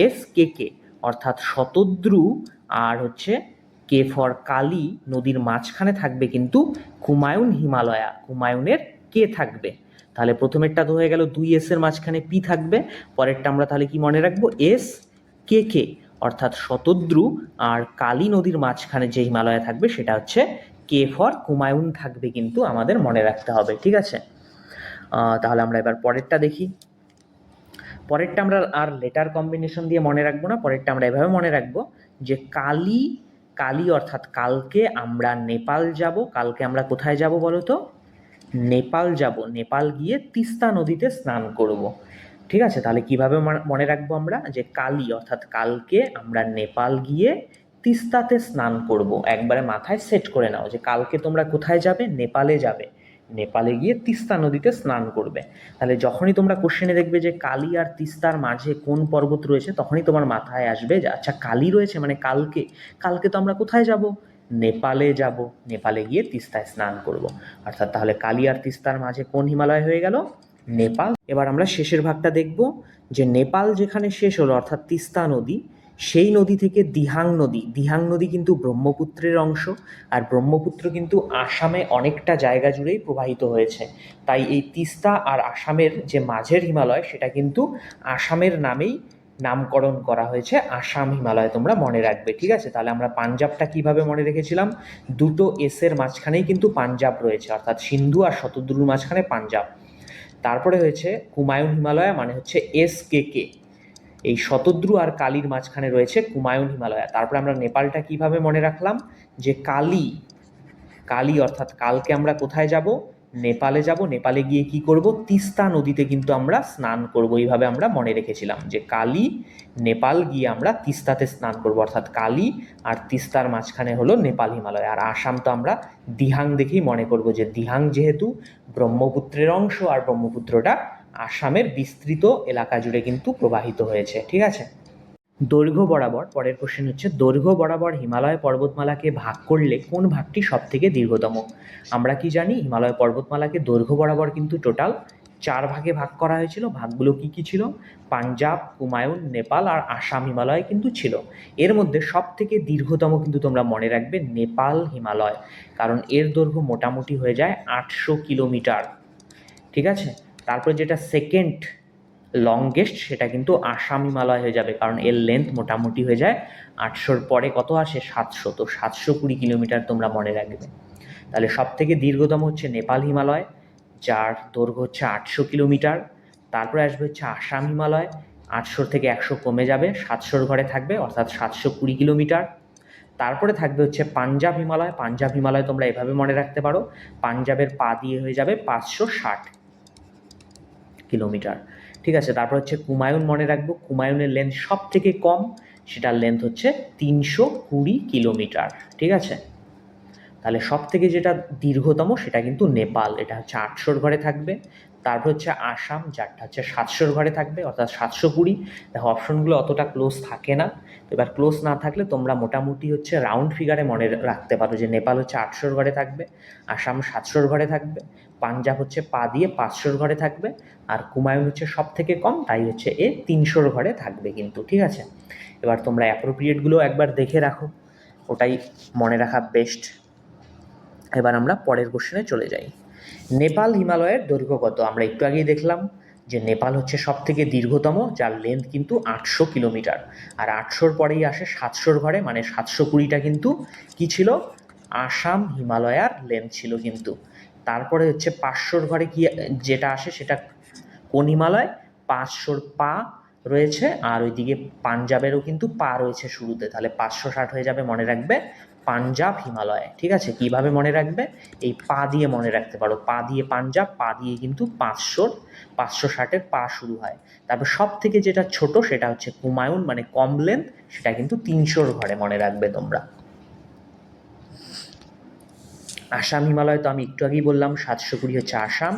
এস কে কে, অর্থাৎ শতদ্রু আর হচ্ছে কে ফর কালী নদীর মাঝখানে থাকবে কিন্তু কুমায়ুন হিমালয়া, কুমায়ুনের কে থাকবে। তাহলে প্রথমেরটা তো হয়ে গেল 2 এর মাঝখানে পি থাকবে, পরেরটা আমরা তাহলে কি মনে রাখবো? এস কে কে, অর্থাৎ শতদ্রু আর কালী নদীর মাঝখানে যে হিমালয় থাকবে সেটা হচ্ছে কে ফর কুমায়ুন থাকবে, কিন্তু আমাদের মনে রাখতে হবে। ঠিক আছে? তাহলে আমরা এবার পরেরটা দেখি। পরেরটা আমরা আর লেটার কম্বিনেশন দিয়ে মনে রাখবো না, পরেরটা আমরা এভাবে মনে রাখবো যে কালী, কালী অর্থাৎ কালকে আমরা নেপাল যাব। কালকে আমরা কোথায় যাব বলো তো? নেপাল যাব। নেপাল গিয়ে তিস্তা নদীতে স্নান করব। ঠিক আছে? তাহলে কিভাবে মনে রাখবো আমরা? যে কালী অর্থাৎ কালকে আমরা নেপাল গিয়ে তিস্তাতে স্নান করব। একবারে মাথায় সেট করে নাও যে কালকে তোমরা কোথায় যাবে? নেপালে যাবে। নেপালে গিয়ে তিস্তা নদীতে স্নান করবে। তাহলে যখনই তোমরা কোশ্চেনে দেখবে যে কালী আর তিস্তার মাঝে কোন পর্বত রয়েছে, তখনই তোমার মাথায় আসবে যে আচ্ছা কালী রয়েছে মানে কালকে, কালকে তো আমরা কোথায় যাব? নেপালে যাব। নেপালে গিয়ে তিস্তায় স্নান করব। অর্থাৎ তাহলে কালী আর তিস্তার মাঝে কোন হিমালয় হয়ে গেল? নেপাল। এবার আমরা শেষের ভাগটা দেখব যে নেপাল যেখানে শেষ হলো অর্থাৎ তিস্তা নদী, সেই নদী থেকে দিহাং নদী, দিহাং নদী কিন্তু ব্রহ্মপুত্রের অংশ, আর ব্রহ্মপুত্র কিন্তু আসামে অনেকটা জায়গা জুড়েই প্রবাহিত হয়েছে। তাই এই তিস্তা আর আসামের যে মাঝের হিমালয়, সেটা কিন্তু আসামের নামেই নামকরণ করা হয়েছে, আসাম হিমালয়। তোমরা মনে রাখবে। ঠিক আছে? তাহলে আমরা পাঞ্জাবটা কিভাবে মনে রেখেছিলাম? 2 এর মাঝখানেই কিন্তু পাঞ্জাব রয়েছে, অর্থাৎ সিন্ধু আর শতদ্রুর মাঝখানে পাঞ্জাব। তারপরে হয়েছে কুমায়ুন হিমালয়া, মানে হচ্ছে এস কে কে। এই শতদ্রু আর কালীর মাঝখানে রয়েছে কুমায়ুন হিমালয়া। তারপরে আমরা নেপালটা কিভাবে মনে রাখলাম? যে কালী, কালী অর্থাৎ কালকে আমরা কোথায় যাব? নেপালে যাব। নেপালে গিয়ে কি করব? তিস্তা নদীতে কিন্তু আমরা স্নান করব। এইভাবে আমরা মনে রেখেছিলাম যে কালী, নেপাল গিয়ে আমরা তিস্তাতে স্নান করব, অর্থাৎ কালী আর তিস্তার মাঝখানে হলো নেপাল হিমালয়। আর আসাম তো আমরা দিহাং দেখেই মনে করব যে দিহাং যেহেতু ব্রহ্মপুত্রের অংশ, আর ব্রহ্মপুত্রটা আসামের বিস্তৃত এলাকা জুড়ে কিন্তু প্রবাহিত হয়েছে। ঠিক আছে? দৈর্ঘ্য বরাবর, পরের কোশ্চেন হচ্ছে দৈর্ঘ্য বরাবর হিমালয় পর্বতমালাকে ভাগ করলে কোন ভাগটি সব থেকে দীর্ঘতম? আমরা কি জানি? হিমালয় পর্বতমালাকে দৈর্ঘ্য বরাবর কিন্তু টোটাল 4 ভাগে ভাগ করা হয়েছিল। ভাগগুলো কি কি ছিল? পাঞ্জাব, কুমায়ুন, নেপাল আর আসাম হিমালয় কিন্তু ছিল। এর মধ্যে সব থেকে দীর্ঘতম কিন্তু তোমরা মনে রাখবে নেপাল হিমালয়, কারণ এর দৈর্ঘ্য মোটামুটি হয়ে যায় 800 কিলোমিটার। ঠিক আছে? তারপরে যেটা সেকেন্ড লংগেস্ট সেটা কিন্তু আসাম হিমালয় হয়ে যাবে, কারণ এর লেন্থ মোটামুটি হয়ে যায় 800-র পরে কত আসে? 700। তো 720 কিলোমিটার তোমরা মনে রাখবে। তাহলে সব থেকে দীর্ঘতম হচ্ছে নেপাল হিমালয়, যার দৈর্ঘ্য হচ্ছে 800 কিলোমিটার। তারপরে আসবে হচ্ছে আসাম হিমালয়, 800 থেকে 100 কমে যাবে, 700-র ঘরে থাকবে, অর্থাৎ 720 কিলোমিটার। তারপরে থাকবে হচ্ছে পাঞ্জাব হিমালয়। পাঞ্জাব হিমালয় তোমরা এভাবে মনে রাখতে পারো, পাঞ্জাবের পা দিয়ে হয়ে যাবে 560 কিলোমিটার। ঠিক আছে, তারপর হচ্ছে কুমায়ুন মনে রাখবো, কুমায়ুনের লেন্থ সব থেকে কম, সেটার লেন্থ হচ্ছে 320 কিলোমিটার। ঠিক আছে, তাহলে সব থেকে যেটা দীর্ঘতম সেটা কিন্তু নেপাল, এটা হচ্ছে 800 ঘরে থাকবে। তারপর হচ্ছে আসাম, যারটা হচ্ছে 700 ঘরে থাকবে, অর্থাৎ 720। দেখো অপশনগুলো অতটা ক্লোজ থাকে না, তো এবার ক্লোজ না থাকলে তোমরা মোটামুটি হচ্ছে রাউন্ড ফিগারে মনে রাখতে পারো যে নেপাল হচ্ছে 800 ঘরে থাকবে, আসাম 700 ঘরে থাকবে, পাঞ্জাব হচ্ছে পা দিয়ে 500 ঘরে থাকবে, আর কুমায়ুন হচ্ছে সব থেকে কম, তাই হচ্ছে 300 ঘরে থাকবে কিন্তু। ঠিক আছে, এবার তোমরা অ্যাপ্রোপ্রিয়েটগুলো একবার দেখে রাখো, ওটাই মনে রাখা বেস্ট। এবার আমরা পরের কোশ্চেনে চলে যাই। নেপাল হিমালয়ের দৈর্ঘ্য কত? আমরা একটু আগেই দেখলাম যে নেপাল হচ্ছে সব থেকে দীর্ঘতম, যার লেন্থ কিন্তু 800 কিলোমিটার। আর 800-র পরেই আসে 700-র ঘরে, মানে 720টা কিন্তু কি ছিল? আসাম হিমালয়ার লেন্থ ছিল কিন্তু। তারপরে হচ্ছে 500-র ঘরে কি যেটা আসে সেটা কোন হিমালয়? 500-র পা রয়েছে, আর ওইদিকে পাঞ্জাবেরও কিন্তু পা রয়েছে শুরুতে, তাহলে 560 হয়ে যাবে, মনে রাখবে পাঞ্জাব হিমালয়। ঠিক আছে, কিভাবে মনে রাখবে? এই পা দিয়ে মনে রাখতে পারো, পা দিয়ে পাঞ্জাব, পা দিয়ে কিন্তু 560-এর পা শুরু হয়। তারপর সব থেকে যেটা ছোট সেটা হচ্ছে কুমায়ুন, মানে কম লেন্থ, সেটা কিন্তু 300-র ঘরে মনে রাখবে তোমরা। আসাম হিমালয় তো আমি একটু আগেই বললাম, 720 হচ্ছে আসাম,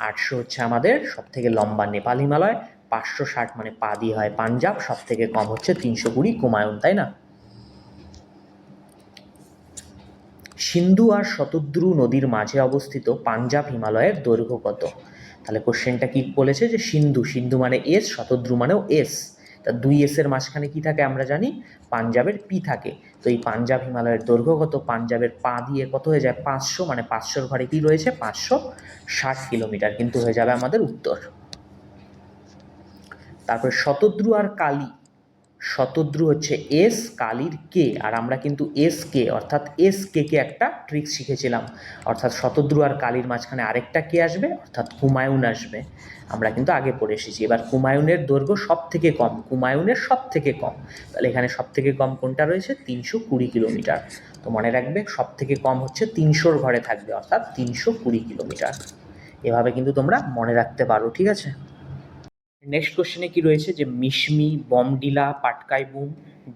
800 হচ্ছে আমাদের সব থেকে লম্বা নেপাল হিমালয়, 560 মানে পা দিয়ে হয় পাঞ্জাব, সব থেকে কম হচ্ছে 320 কুমায়ুন, তাই না? সিন্ধু আর শতদ্রু নদীর মাঝে অবস্থিত পাঞ্জাব হিমালয়ের দৈর্ঘ্য কত? তাহলে কোশ্চেনটা কি বলেছে যে সিন্ধু, সিন্ধু মানে এস, শতদ্রু মানেও এস, তা 2 এর মাঝখানে কি থাকে আমরা জানি? পাঞ্জাবের পি থাকে। তো এই পাঞ্জাব হিমালয়ের দৈর্ঘ্য কত? পাঞ্জাবের পা দিয়ে কত হয়ে যায়? 500, মানে 500-র ঘরে কি রয়েছে? 560 কিলোমিটার কিন্তু হয়ে যাবে আমাদের উত্তর। তারপরে শতদ্রু আর কালী, শতদ্রু হচ্ছে এস, কালীর কে, আর আমরা কিন্তু এস কে অর্থাৎ এস কে কে একটা ট্রিক শিখেছিলাম, অর্থাৎ শতদ্রু আর কালীর মাঝখানে আরেকটা কে আসবে, অর্থাৎ কুমায়ুন আসবে, আমরা কিন্তু আগে পড়ে এসেছি। এবার কুমায়ুনের দৈর্ঘ্য সব থেকে কম, কুমায়ুনের সব থেকে কম, তাহলে এখানে সব থেকে কম কোনটা রয়েছে? 320 কিলোমিটার। তো মনে রাখবে সব থেকে কম হচ্ছে 300-র ঘরে থাকবে, অর্থাৎ 320 কিলোমিটার। এভাবে কিন্তু তোমরা মনে রাখতে পারো। ঠিক আছে, নেক্সট কোশ্চেনে কি রয়েছে যে মিশমি, বমডিলা, পাটকাই বুম,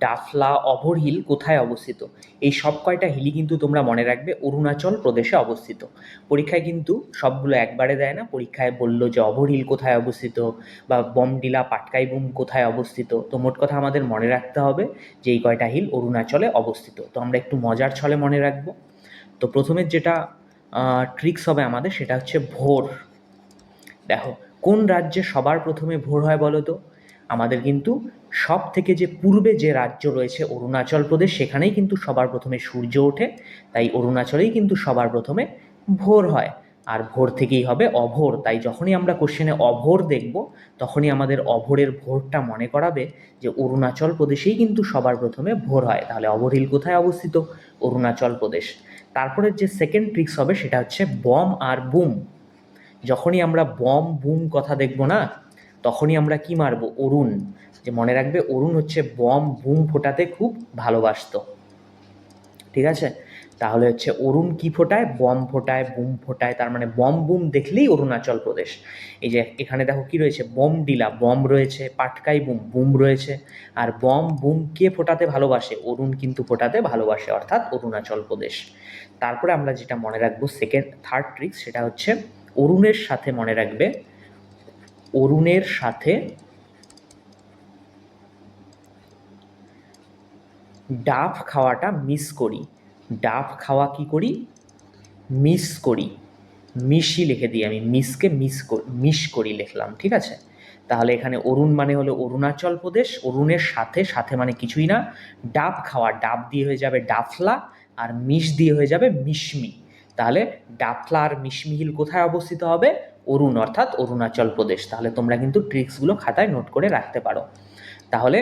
ডাফলা, অভর হিল কোথায় অবস্থিত? এই সব কয়টা হিলই কিন্তু তোমরা মনে রাখবে অরুণাচল প্রদেশে অবস্থিত। পরীক্ষায় কিন্তু সবগুলো একবারে দেয় না, পরীক্ষায় বললো যে অভর হিল কোথায় অবস্থিত বা বমডিলা, পাটকাই বুম কোথায় অবস্থিত। তো মোট কথা আমাদের মনে রাখতে হবে যে এই কয়টা হিল অরুণাচলে অবস্থিত। তো আমরা একটু মজার ছলে মনে রাখবো। তো প্রথমের যেটা ট্রিক্স হবে আমাদের সেটা হচ্ছে ভোর। দেখো কোন রাজ্যে সবার প্রথমে ভোর হয় বলো তো? আমাদের কিন্তু সব থেকে যে পূর্বে যে রাজ্য রয়েছে অরুণাচল প্রদেশ, সেখানেই কিন্তু সবার প্রথমে সূর্য ওঠে, তাই অরুণাচলেই কিন্তু সবার প্রথমে ভোর হয়। আর ভোর থেকেই হবে অভোর, তাই যখনই আমরা কোশ্চেনে অভোর দেখব তখনই আমাদের অভোরের ভোরটা মনে করাবে যে অরুণাচল প্রদেশেই কিন্তু সবার প্রথমে ভোর হয়। তাহলে অভোর হিল কোথায় অবস্থিত? অরুণাচল প্রদেশ। তারপরে যে সেকেন্ড ট্রিক্স হবে সেটা হচ্ছে বম আর বুম। যখনই আমরা বম বুম কথা দেখব না, তখনই আমরা কি মারব? অরুণ। যে মনে রাখবে অরুণ হচ্ছে বম বুম ফোটাতে খুব ভালোবাসতো। ঠিক আছে, তাহলে হচ্ছে অরুণ কি ফোটায়? বম ফোটায়, বুম ফোটায়, তার মানে বম বুম দেখলেই অরুণাচল প্রদেশ। এই যে এখানে দেখো কি রয়েছে? বমডিলা বম রয়েছে, পাটকাই বুম বুম রয়েছে, আর বম বুম কে ফোটাতে ভালোবাসে? অরুণ কিন্তু ফোটাতে ভালোবাসে, অর্থাৎ অরুণাচল প্রদেশ। তারপরে আমরা যেটা মনে রাখবো থার্ড ট্রিক্স, সেটা হচ্ছে অরুণের সাথে মনে রাখবে, অরুণের সাথে ডাব খাওয়াটা মিস করি। ডাব খাওয়া কি করি? মিস করি। মিশই লিখে দিই আমি, মিসকে মিস করি লিখলাম। ঠিক আছে, তাহলে এখানে অরুণ মানে হলো অরুণাচল প্রদেশ, অরুণের সাথে, সাথে মানে কিছুই না, ডাব খাওয়া, ডাব দিয়ে হয়ে যাবে ডাফলা, আর মিশ দিয়ে হয়ে যাবে মিশমি। তাহলে ডাফলা আর মিশমি হিল কোথায় অবস্থিত হবে? অরুণ, অর্থাৎ অরুণাচল প্রদেশ। তাহলে তোমরা কিন্তু ট্রিক্সগুলো খাতায় নোট করে রাখতে পারো। তাহলে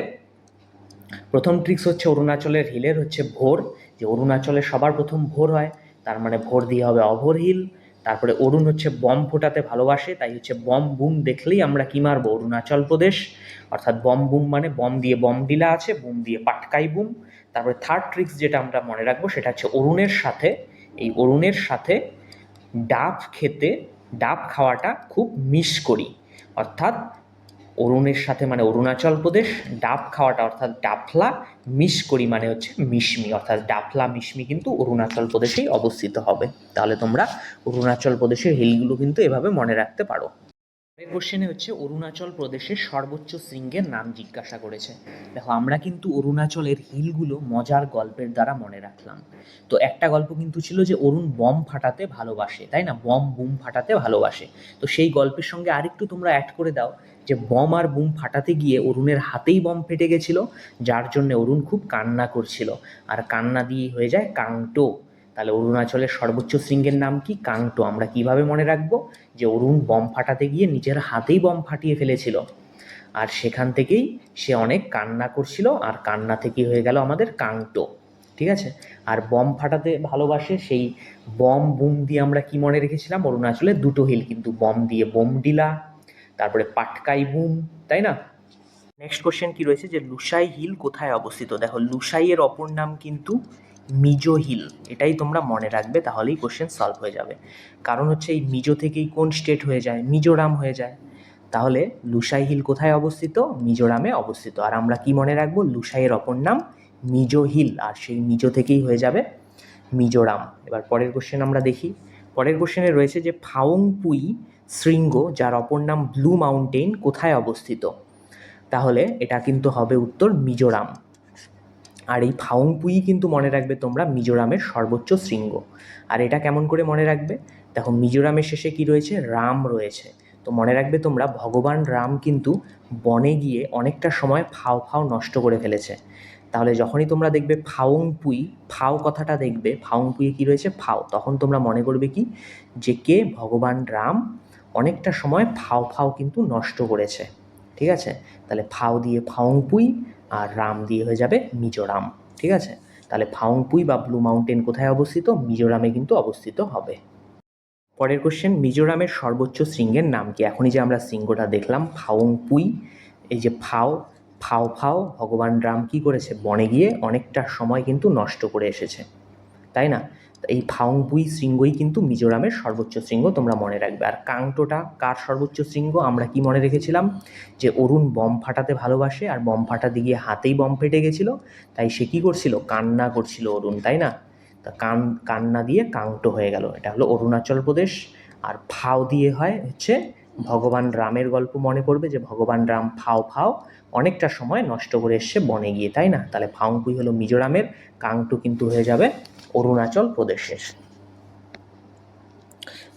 প্রথম ট্রিক্স হচ্ছে অরুণাচলের হিলের হচ্ছে ভোর, যে অরুণাচলে সবার প্রথম ভোর হয়, তার মানে ভোর দিয়ে হবে অভোর হিল। তারপরে অরুণ হচ্ছে বম ফোটাতে ভালোবাসে, তাই হচ্ছে বম বুম দেখলেই আমরা কি মারবো? অরুণাচল প্রদেশ, অর্থাৎ বম বুম মানে বম দিয়ে বমডিলা আছে, বুম দিয়ে পাটকাই বুম, তারপরে থার্ড ট্রিক্স যেটা আমরা মনে রাখবো সেটা হচ্ছে অরুণের সাথে ডাব খাওয়াটা খুব মিস করি। অর্থাৎ অরুণের সাথে মানে অরুণাচল প্রদেশ, ডাব খাওয়াটা অর্থাৎ ডাফলা, মিস করি মানে হচ্ছে মিশমি, অর্থাৎ ডাফলা মিশমি কিন্তু অরুণাচল প্রদেশেই অবস্থিত হবে। তাহলে তোমরা অরুণাচল প্রদেশের হিলগুলো কিন্তু এভাবে মনে রাখতে পারো। পরের কোশ্চেনে হচ্ছে অরুণাচল প্রদেশের সর্বোচ্চ শৃঙ্গের নাম জিজ্ঞাসা করেছে। দেখো আমরা কিন্তু অরুণাচলের হিলগুলো মজার গল্পের দ্বারা মনে রাখলাম। তো একটা গল্প কিন্তু ছিল যে অরুণ বম ফাটাতে ভালোবাসে, তাই না, বুম ফাটাতে ভালোবাসে। তো সেই গল্পের সঙ্গে আরেকটু তোমরা অ্যাড করে দাও যে বম আর বুম ফাটাতে গিয়ে অরুণের হাতেই বম ফেটে গেছিল, যার জন্য অরুণ খুব কান্না করছিল, আর কান্না দিয়ে হয়ে যায় কাংটো। তাহলে অরুণাচলের সর্বোচ্চ শৃঙ্গের নাম কি? কাংটো। আমরা কিভাবে মনে রাখবো? যে অরুণ বম ফাটাতে গিয়ে নিজের হাতেই বম ফাটিয়ে ফেলেছিল, আর সেখান থেকেই সে অনেক কান্না করছিল, আর কান্না থেকেই হয়ে গেল আমাদের কাংটো। ঠিক আছে। আর বম ফাটাতে ভালোবাসে, সেই বম বুম দিয়ে আমরা কি মনে রেখেছিলাম? অরুণাচলের দুটো হিল কিন্তু, বম দিয়ে বোমডিলা, তারপরে পাটকাই বুম, তাই না? নেক্সট কোশ্চেন কি রয়েছে যে লুসাই হিল কোথায় অবস্থিত? দেখো লুসাইয়ের অপর নাম কিন্তু মিজো হিল, এটাই তোমরা মনে রাখবে, তাহলেই কোশ্চেন সলভ হয়ে যাবে। কারণ হচ্ছে এই মিজো থেকেই কোন স্টেট হয়ে যায়? মিজোরাম হয়ে যায়। তাহলে লুসাই হিল কোথায় অবস্থিত? মিজোরামে অবস্থিত। আর আমরা কি মনে রাখবো? লুসাইয়ের অপর নাম মিজো হিল, আর সেই মিজো থেকেই হয়ে যাবে মিজোরাম। এবার পরের কোশ্চেন আমরা দেখি। পরের কোশ্চেনে রয়েছে যে ফাওংপুই শৃঙ্গ, যার অপর নাম ব্লু মাউন্টেন, কোথায় অবস্থিত? তাহলে এটা কিন্তু হবে উত্তর মিজোরাম। আর এই ফাওংপুই কিন্তু মনে রাখবে তোমরা মিজোরামের সর্বোচ্চ শৃঙ্গ। আর এটা কেমন করে মনে রাখবে? দেখো মিজোরামের শেষে কি রয়েছে? রাম রয়েছে। তো মনে রাখবে তোমরা ভগবান রাম কিন্তু বনে গিয়ে অনেকটা সময় ফাও নষ্ট করে ফেলেছে। তাহলে যখনই তোমরা দেখবে ফাওংপুই, ফাও কথাটা দেখবে, ফাওংপুইয়ে কি রয়েছে? ফাও, তখন তোমরা মনে করবে কি? যে কে? ভগবান রাম অনেকটা সময় ফাও কিন্তু নষ্ট করেছে। ঠিক আছে। তাহলে ফাও দিয়ে ফাওংপুই, আর রাম দিয়ে হয়ে যাবে মিজোরাম। ঠিক আছে। তাহলে ফাওংপুই বা ব্লু মাউন্টেন কোথায় অবস্থিত? মিজোরামে কিন্তু অবস্থিত হবে। পরের কোশ্চেন, মিজোরামের সর্বোচ্চ শৃঙ্গের নাম কি? এখনই যে আমরা শৃঙ্গটা দেখলাম ফাওংপুই, এই যে ফাও ভগবান রাম কি করেছে? বনে গিয়ে অনেকটা সময় কিন্তু নষ্ট করে এসেছে, তাই না? এই ফাওংপুই শৃঙ্গই কিন্তু মিজোরামের সর্বোচ্চ শৃঙ্গ, তোমরা মনে রাখবে। আর কাংটোটা কার সর্বোচ্চ শৃঙ্গ? আমরা কি মনে রেখেছিলাম? যে অরুণ বম ফাটাতে ভালোবাসে, আর বম ফাটাতে গিয়ে হাতেই বম ফেটে গেছিল, তাই সে কী করছিল? কান্না করছিল অরুণ, তাই না? তা কান্না দিয়ে কাংটো হয়ে গেল। এটা হলো অরুণাচল প্রদেশ। আর ফাও দিয়ে হয় হচ্ছে ভগবান রামের গল্প মনে করবে, যে ভগবান রাম ফাও অনেকটা সময় নষ্ট করে এসছে বনে গিয়ে, তাই না? তাহলে ফাওংপুই হলো মিজোরামের, কাংটো কিন্তু হয়ে যাবে অরুণাচল প্রদেশের।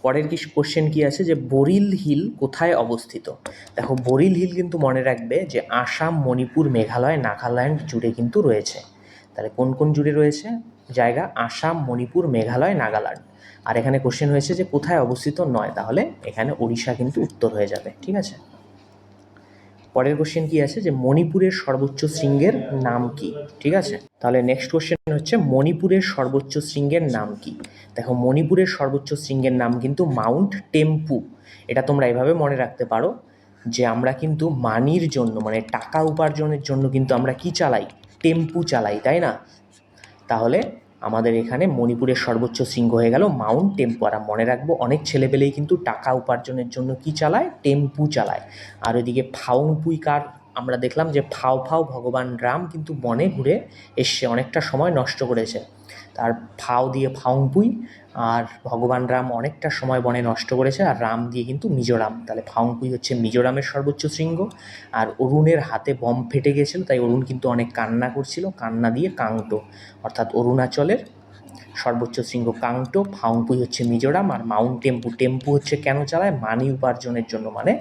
পরের কোশ্চেন কি আছে যে বরিল হিল কোথায় অবস্থিত? দেখো বরিল হিল কিন্তু মনে রাখবে যে আসাম, মণিপুর, মেঘালয়, নাগাল্যান্ড জুড়ে কিন্তু রয়েছে। তাহলে কোন কোন জুড়ে রয়েছে জায়গা? আসাম, মণিপুর, মেঘালয়, নাগাল্যান্ড। আর এখানে কোশ্চেন হয়েছে যে কোথায় অবস্থিত নয়, তাহলে এখানে উড়িষ্যা কিন্তু উত্তর হয়ে যাবে। ঠিক আছে। পরের কোশ্চেন কি আছে যে মণিপুরের সর্বোচ্চ শৃঙ্গের নাম কি? ঠিক আছে। তাহলে নেক্সট কোশ্চেন হচ্ছে মণিপুরের সর্বোচ্চ শৃঙ্গের নাম কি? দেখো মণিপুরের সর্বোচ্চ শৃঙ্গের নাম কিন্তু মাউন্ট টেম্পু। এটা তোমরা এভাবে মনে রাখতে পারো যে আমরা কিন্তু মানির জন্য, মানে টাকা উপার্জনের জন্য কিন্তু আমরা কি চালাই? টেম্পু চালাই, তাই না? তাহলে আমাদের এখানে মণিপুরের সর্বোচ্চ শৃঙ্গ হয়ে গেল মাউন্ট টেম্পু। আর মনে রাখবো অনেক ছেলেপেলেই কিন্তু টাকা উপার্জনের জন্য কি চালায়? টেম্পু চালায়। আর ওইদিকে ফাওংপুই কার? আমরা দেখলাম যে ফাও ভগবান রাম কিন্তু বনে ঘুরে এসে অনেকটা সময় নষ্ট করেছে, তার ফাও দিয়ে ফাওংপুই, আর ভগবান রাম অনেকটা সময় বনে নষ্ট করেছে, আর রাম দিয়ে কিন্তু মিজোরাম। তাহলে ফাওংপুই হচ্ছে মিজোরামের সর্বোচ্চ শৃঙ্গ। আর অরুণের হাতে বম ফেটে গেছিল, তাই অরুণ কিন্তু অনেক কান্না করছিল, কান্না দিয়ে কাংটো। অর্থাৎ অরুণাচলের সর্বোচ্চ শৃঙ্গ কাংটো, ফাওংপুই হচ্ছে মিজোরাম, আর মাউন্ট টেম্পু হচ্ছে কেন চালায়? মানি উপার্জনের জন্য, মানে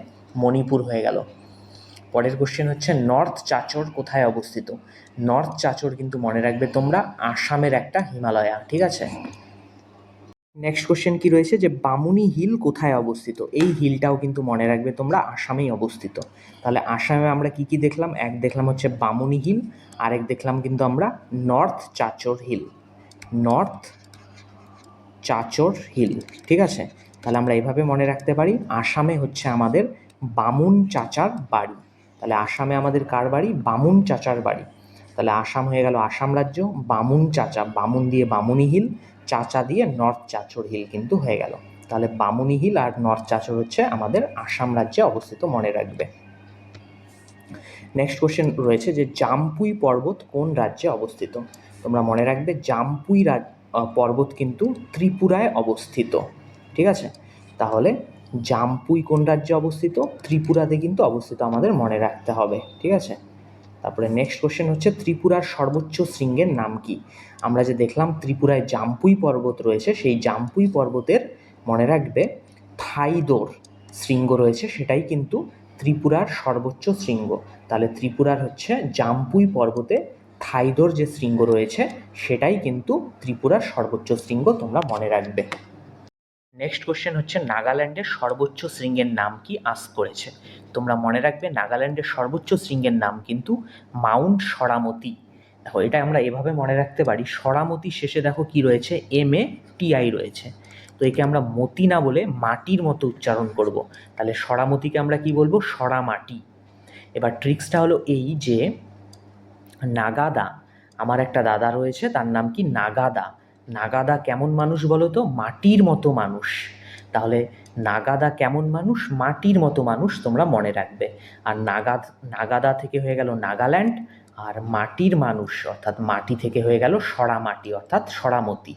মণিপুর হয়ে গেল। পরের কোশ্চেন হচ্ছে নর্থ চাচর কোথায় অবস্থিত? নর্থ চাচর কিন্তু মনে রাখবে তোমরা আসামের একটা হিমালয়া। ঠিক আছে। নেক্সট কোশ্চেন কি রয়েছে যে বামুনি হিল কোথায় অবস্থিত? এই হিলটাও কিন্তু মনে রাখবে তোমরা আসামেই অবস্থিত। তাহলে আসামে আমরা কি কি দেখলাম? এক দেখলাম হচ্ছে বামুনি হিল, আরেক দেখলাম কিন্তু আমরা north Cachar hill. North Cachar hill. ঠিক আছে। তাহলে আমরা এইভাবে মনে রাখতে পারি আসামে হচ্ছে আমাদের বামুন চাচার বাড়ি। তাহলে আসামে আমাদের কার বাড়ি? বামুন চাচার বাড়ি। তাহলে আসাম হয়ে গেল আসাম রাজ্য, বামুন চাচা, বামুন দিয়ে বামুনি হিল, চাচা দিয়ে নর্থ চাচর হিল কিন্তু হয়ে গেল। তাহলে বামুনি হিল আর নর্থ চাচর হচ্ছে আমাদের আসাম রাজ্যে অবস্থিত, মনে রাখবে। নেক্সট কোশ্চেন রয়েছে যে জাম্পুই পর্বত কোন রাজ্যে অবস্থিত? তোমরা মনে রাখবে জাম্পুই পর্বত কিন্তু ত্রিপুরায় অবস্থিত, ঠিক আছে? তাহলে জাম্পুই কোন রাজ্যে অবস্থিত? ত্রিপুরাতে কিন্তু অবস্থিত, আমাদের মনে রাখতে হবে, ঠিক আছে? তারপরে নেক্সট কোশ্চেন হচ্ছে ত্রিপুরার সর্বোচ্চ শৃঙ্গের নাম কি? আমরা যে দেখলাম ত্রিপুরায় জাম্পুই পর্বত রয়েছে, সেই জাম্পুই পর্বতের মনে রাখবে থাইদোর শৃঙ্গ রয়েছে, সেটাই কিন্তু ত্রিপুরার সর্বোচ্চ শৃঙ্গ। তাহলে ত্রিপুরার হচ্ছে জাম্পুই পর্বতে থাইদোর যে শৃঙ্গ রয়েছে সেটাই কিন্তু ত্রিপুরার সর্বোচ্চ শৃঙ্গ, তোমরা মনে রাখবে। নেক্সট কোশ্চেন হচ্ছে নাগাল্যান্ডের সর্বোচ্চ শৃঙ্গের নাম কি আস্ক করেছে? তোমরা মনে রাখবে নাগাল্যান্ডের সর্বোচ্চ শৃঙ্গের নাম কিন্তু মাউন্ট সরামতি। দেখো এটা আমরা এভাবে মনে রাখতে পারি, সরামতি শেষে দেখো কি রয়েছে, MATI রয়েছে, তো একে আমরা মতি না বলে মাটির মতো উচ্চারণ করব। তাহলে সরামতিকে আমরা কি বলবো? সরামাটি। এবার ট্রিক্সটা হলো এই যে নাগাদা, আমার একটা দাদা রয়েছে তার নাম কি নাগাদা। নাগাদা কেমন মানুষ বলো তো? মাটির মতো মানুষ। তাহলে নাগাদা কেমন মানুষ? মাটির মতো মানুষ, তোমরা মনে রাখবে। আর নাগাদা থেকে হয়ে গেল নাগাল্যান্ড, আর মাটির মানুষ অর্থাৎ মাটি থেকে হয়ে গেল সরামাটি অর্থাৎ সরামতি।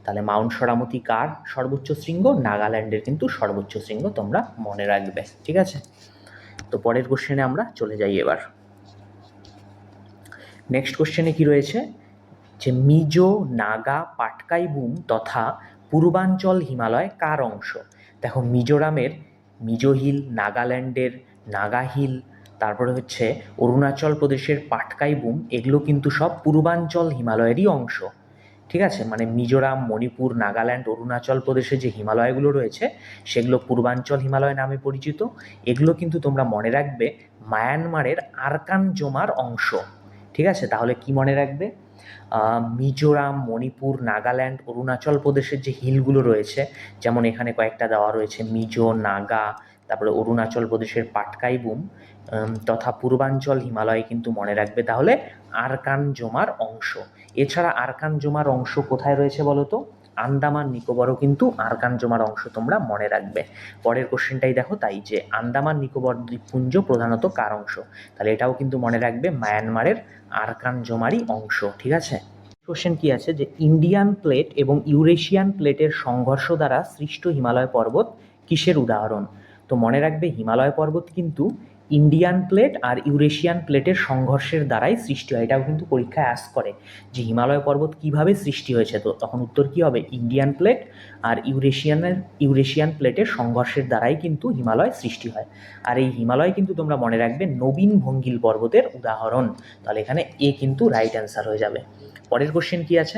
তাহলে মাউন্ট সরামতি কার সর্বোচ্চ শৃঙ্গ? নাগাল্যান্ডের কিন্তু সর্বোচ্চ শৃঙ্গ, তোমরা মনে রাখবে, ঠিক আছে? তো পরের কোশ্চেনে আমরা চলে যাই এবার। নেক্সট কোশ্চেনে কি রয়েছে যে মিজো, নাগা, পাটকাইবুম তথা পূর্বাঞ্চল হিমালয় কার অংশ? দেখো মিজোরামের মিজো হিল, নাগাল্যান্ডের নাগা হিল, তারপরে হচ্ছে অরুণাচল প্রদেশের পাটকাইবুম, এগুলো কিন্তু সব পূর্বাঞ্চল হিমালয়েরই অংশ, ঠিক আছে? মানে মিজোরাম, মণিপুর, নাগাল্যান্ড, অরুণাচল প্রদেশে যে হিমালয়গুলো রয়েছে সেগুলো পূর্বাঞ্চল হিমালয় নামে পরিচিত। এগুলো কিন্তু তোমরা মনে রাখবে মায়ানমারের আরকানজোমার অংশ, ঠিক আছে? তাহলে কি মনে রাখবে? মিজোরাম, মণিপুর, নাগাল্যান্ড, অরুণাচল প্রদেশের যে হিলগুলো রয়েছে, যেমন এখানে কয়েকটা দেওয়া রয়েছে মিজো, নাগা, তারপরে অরুণাচল প্রদেশের পাটকাইবুম তথা পূর্বাঞ্চল হিমালয় কিন্তু মনে রাখবে তাহলে আরকানজোমার অংশ। এছাড়া আরকানজোমার অংশ কোথায় রয়েছে বলো তো? আন্দামান নিকোবরও কিন্তু আরকানজোমার অংশ, তোমরা মনে রাখবে। পরের কোশ্চেনটাই দেখো তাই, যে আন্দামান নিকোবর দ্বীপপুঞ্জ প্রধানত কার অংশ? তাহলে এটাও কিন্তু মনে রাখবে মায়ানমারের আরকানজোমারই অংশ, ঠিক আছে? কোশ্চেন কি আছে যে ইন্ডিয়ান প্লেট এবং ইউরেশিয়ান প্লেটের সংঘর্ষ দ্বারা সৃষ্ট হিমালয় পর্বত কিসের উদাহরণ? তো মনে রাখবে হিমালয় পর্বত কিন্তু ইন্ডিয়ান প্লেট আর ইউরেশিয়ান প্লেটের সংঘর্ষের দ্বারাই সৃষ্টি হয়। এটাও কিন্তু পরীক্ষায় আস্ক করে যে হিমালয় পর্বত কিভাবে সৃষ্টি হয়েছে, তো তখন উত্তর কি হবে? ইন্ডিয়ান প্লেট আর ইউরেশিয়ান প্লেটের সংঘর্ষের দ্বারাই কিন্তু হিমালয় সৃষ্টি হয়। আর এই হিমালয় কিন্তু তোমরা মনে রাখবে নবীন ভঙ্গিল পর্বতের উদাহরণ। তাহলে এখানে এ কিন্তু রাইট অ্যান্সার হয়ে যাবে। পরের কোশ্চেন কি আছে?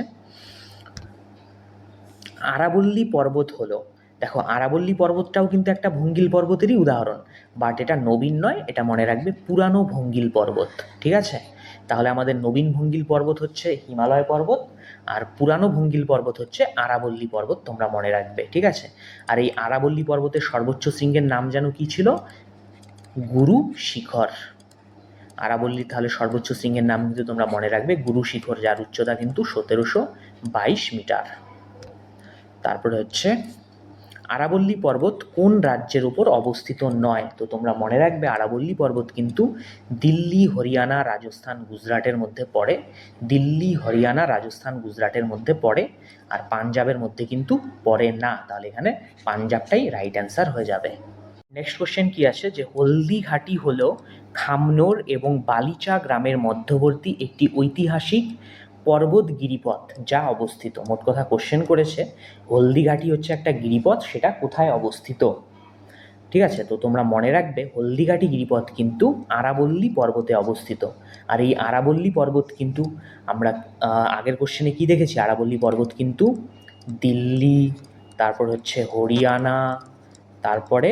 আরাবল্লী পর্বত হলো, দেখো আরাবল্লী পর্বতটাও কিন্তু একটা ভঙ্গিল পর্বতেরই উদাহরণ, বাট এটা নবীন নয়, এটা মনে রাখবে পুরানো ভঙ্গিল পর্বত, ঠিক আছে? তাহলে আমাদের নবীন ভঙ্গিল পর্বত হচ্ছে হিমালয় পর্বত, আর পুরানো ভঙ্গিল পর্বত হচ্ছে আরাবল্লী পর্বত, তোমরা মনে রাখবে, ঠিক আছে? আর এই আরাবল্লী পর্বতের সর্বোচ্চ শৃঙ্গের নাম যেন কি ছিল? গুরু শিখর। আরাবল্লীর তাহলে সর্বোচ্চ শৃঙ্গের নাম কিন্তু তোমরা মনে রাখবে গুরু শিখর, যার উচ্চতা কিন্তু 1722 মিটার। তারপরে হচ্ছে আরাবল্লী পর্বত কোন রাজ্যের উপর অবস্থিত নয়? তো তোমরা মনে রাখবে আরাবল্লী পর্বত কিন্তু দিল্লি, হরিয়ানা, রাজস্থান, গুজরাটের মধ্যে পড়ে। দিল্লি, হরিয়ানা, রাজস্থান, গুজরাটের মধ্যে পড়ে, আর পাঞ্জাবের মধ্যে কিন্তু পড়ে না। তাহলে এখানে পাঞ্জাবটাই রাইট অ্যান্সার হয়ে যাবে। নেক্সট কোশ্চেন কি আছে যে হলদিঘাটি হলো খামনোর এবং বালিচা গ্রামের মধ্যবর্তী একটি ঐতিহাসিক পর্বত গিরিপথ যা অবস্থিত। মোট কথা কোশ্চেন করেছে হলদিঘাটি হচ্ছে একটা গিরিপথ, সেটা কোথায় অবস্থিত, ঠিক আছে? তো তোমরা মনে রাখবে হলদিঘাটি গিরিপথ কিন্তু আরাবল্লী পর্বতে অবস্থিত। আর এই আরাবল্লী পর্বত কিন্তু আমরা আগের কোশ্চেনে কি দেখেছি? আরাবল্লী পর্বত কিন্তু দিল্লি, তারপর হচ্ছে হরিয়ানা, তারপরে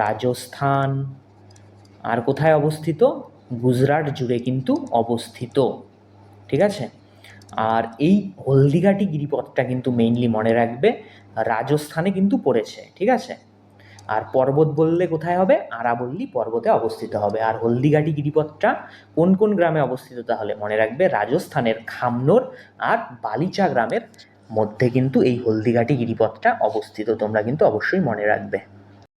রাজস্থান, আর কোথায় অবস্থিত? গুজরাট জুড়ে কিন্তু অবস্থিত, ঠিক আছে? আর এই হলদিঘাটি গিরিপথটা কিন্তু মেইনলি মনে রাখবে রাজস্থানে কিন্তু পড়েছে, ঠিক আছে? আর পর্বত বললে কোথায় হবে? আরাবল্লী পর্বতে অবস্থিত হবে। আর হলদিঘাটি গিরিপথটা কোন কোন গ্রামে অবস্থিত? তাহলে মনে রাখবে, রাজস্থানের খামনোর আর বালিচা গ্রামের মধ্যে কিন্তু এই হলদিঘাটি গিরিপথটা অবস্থিত। তোমরা কিন্তু অবশ্যই মনে রাখবে।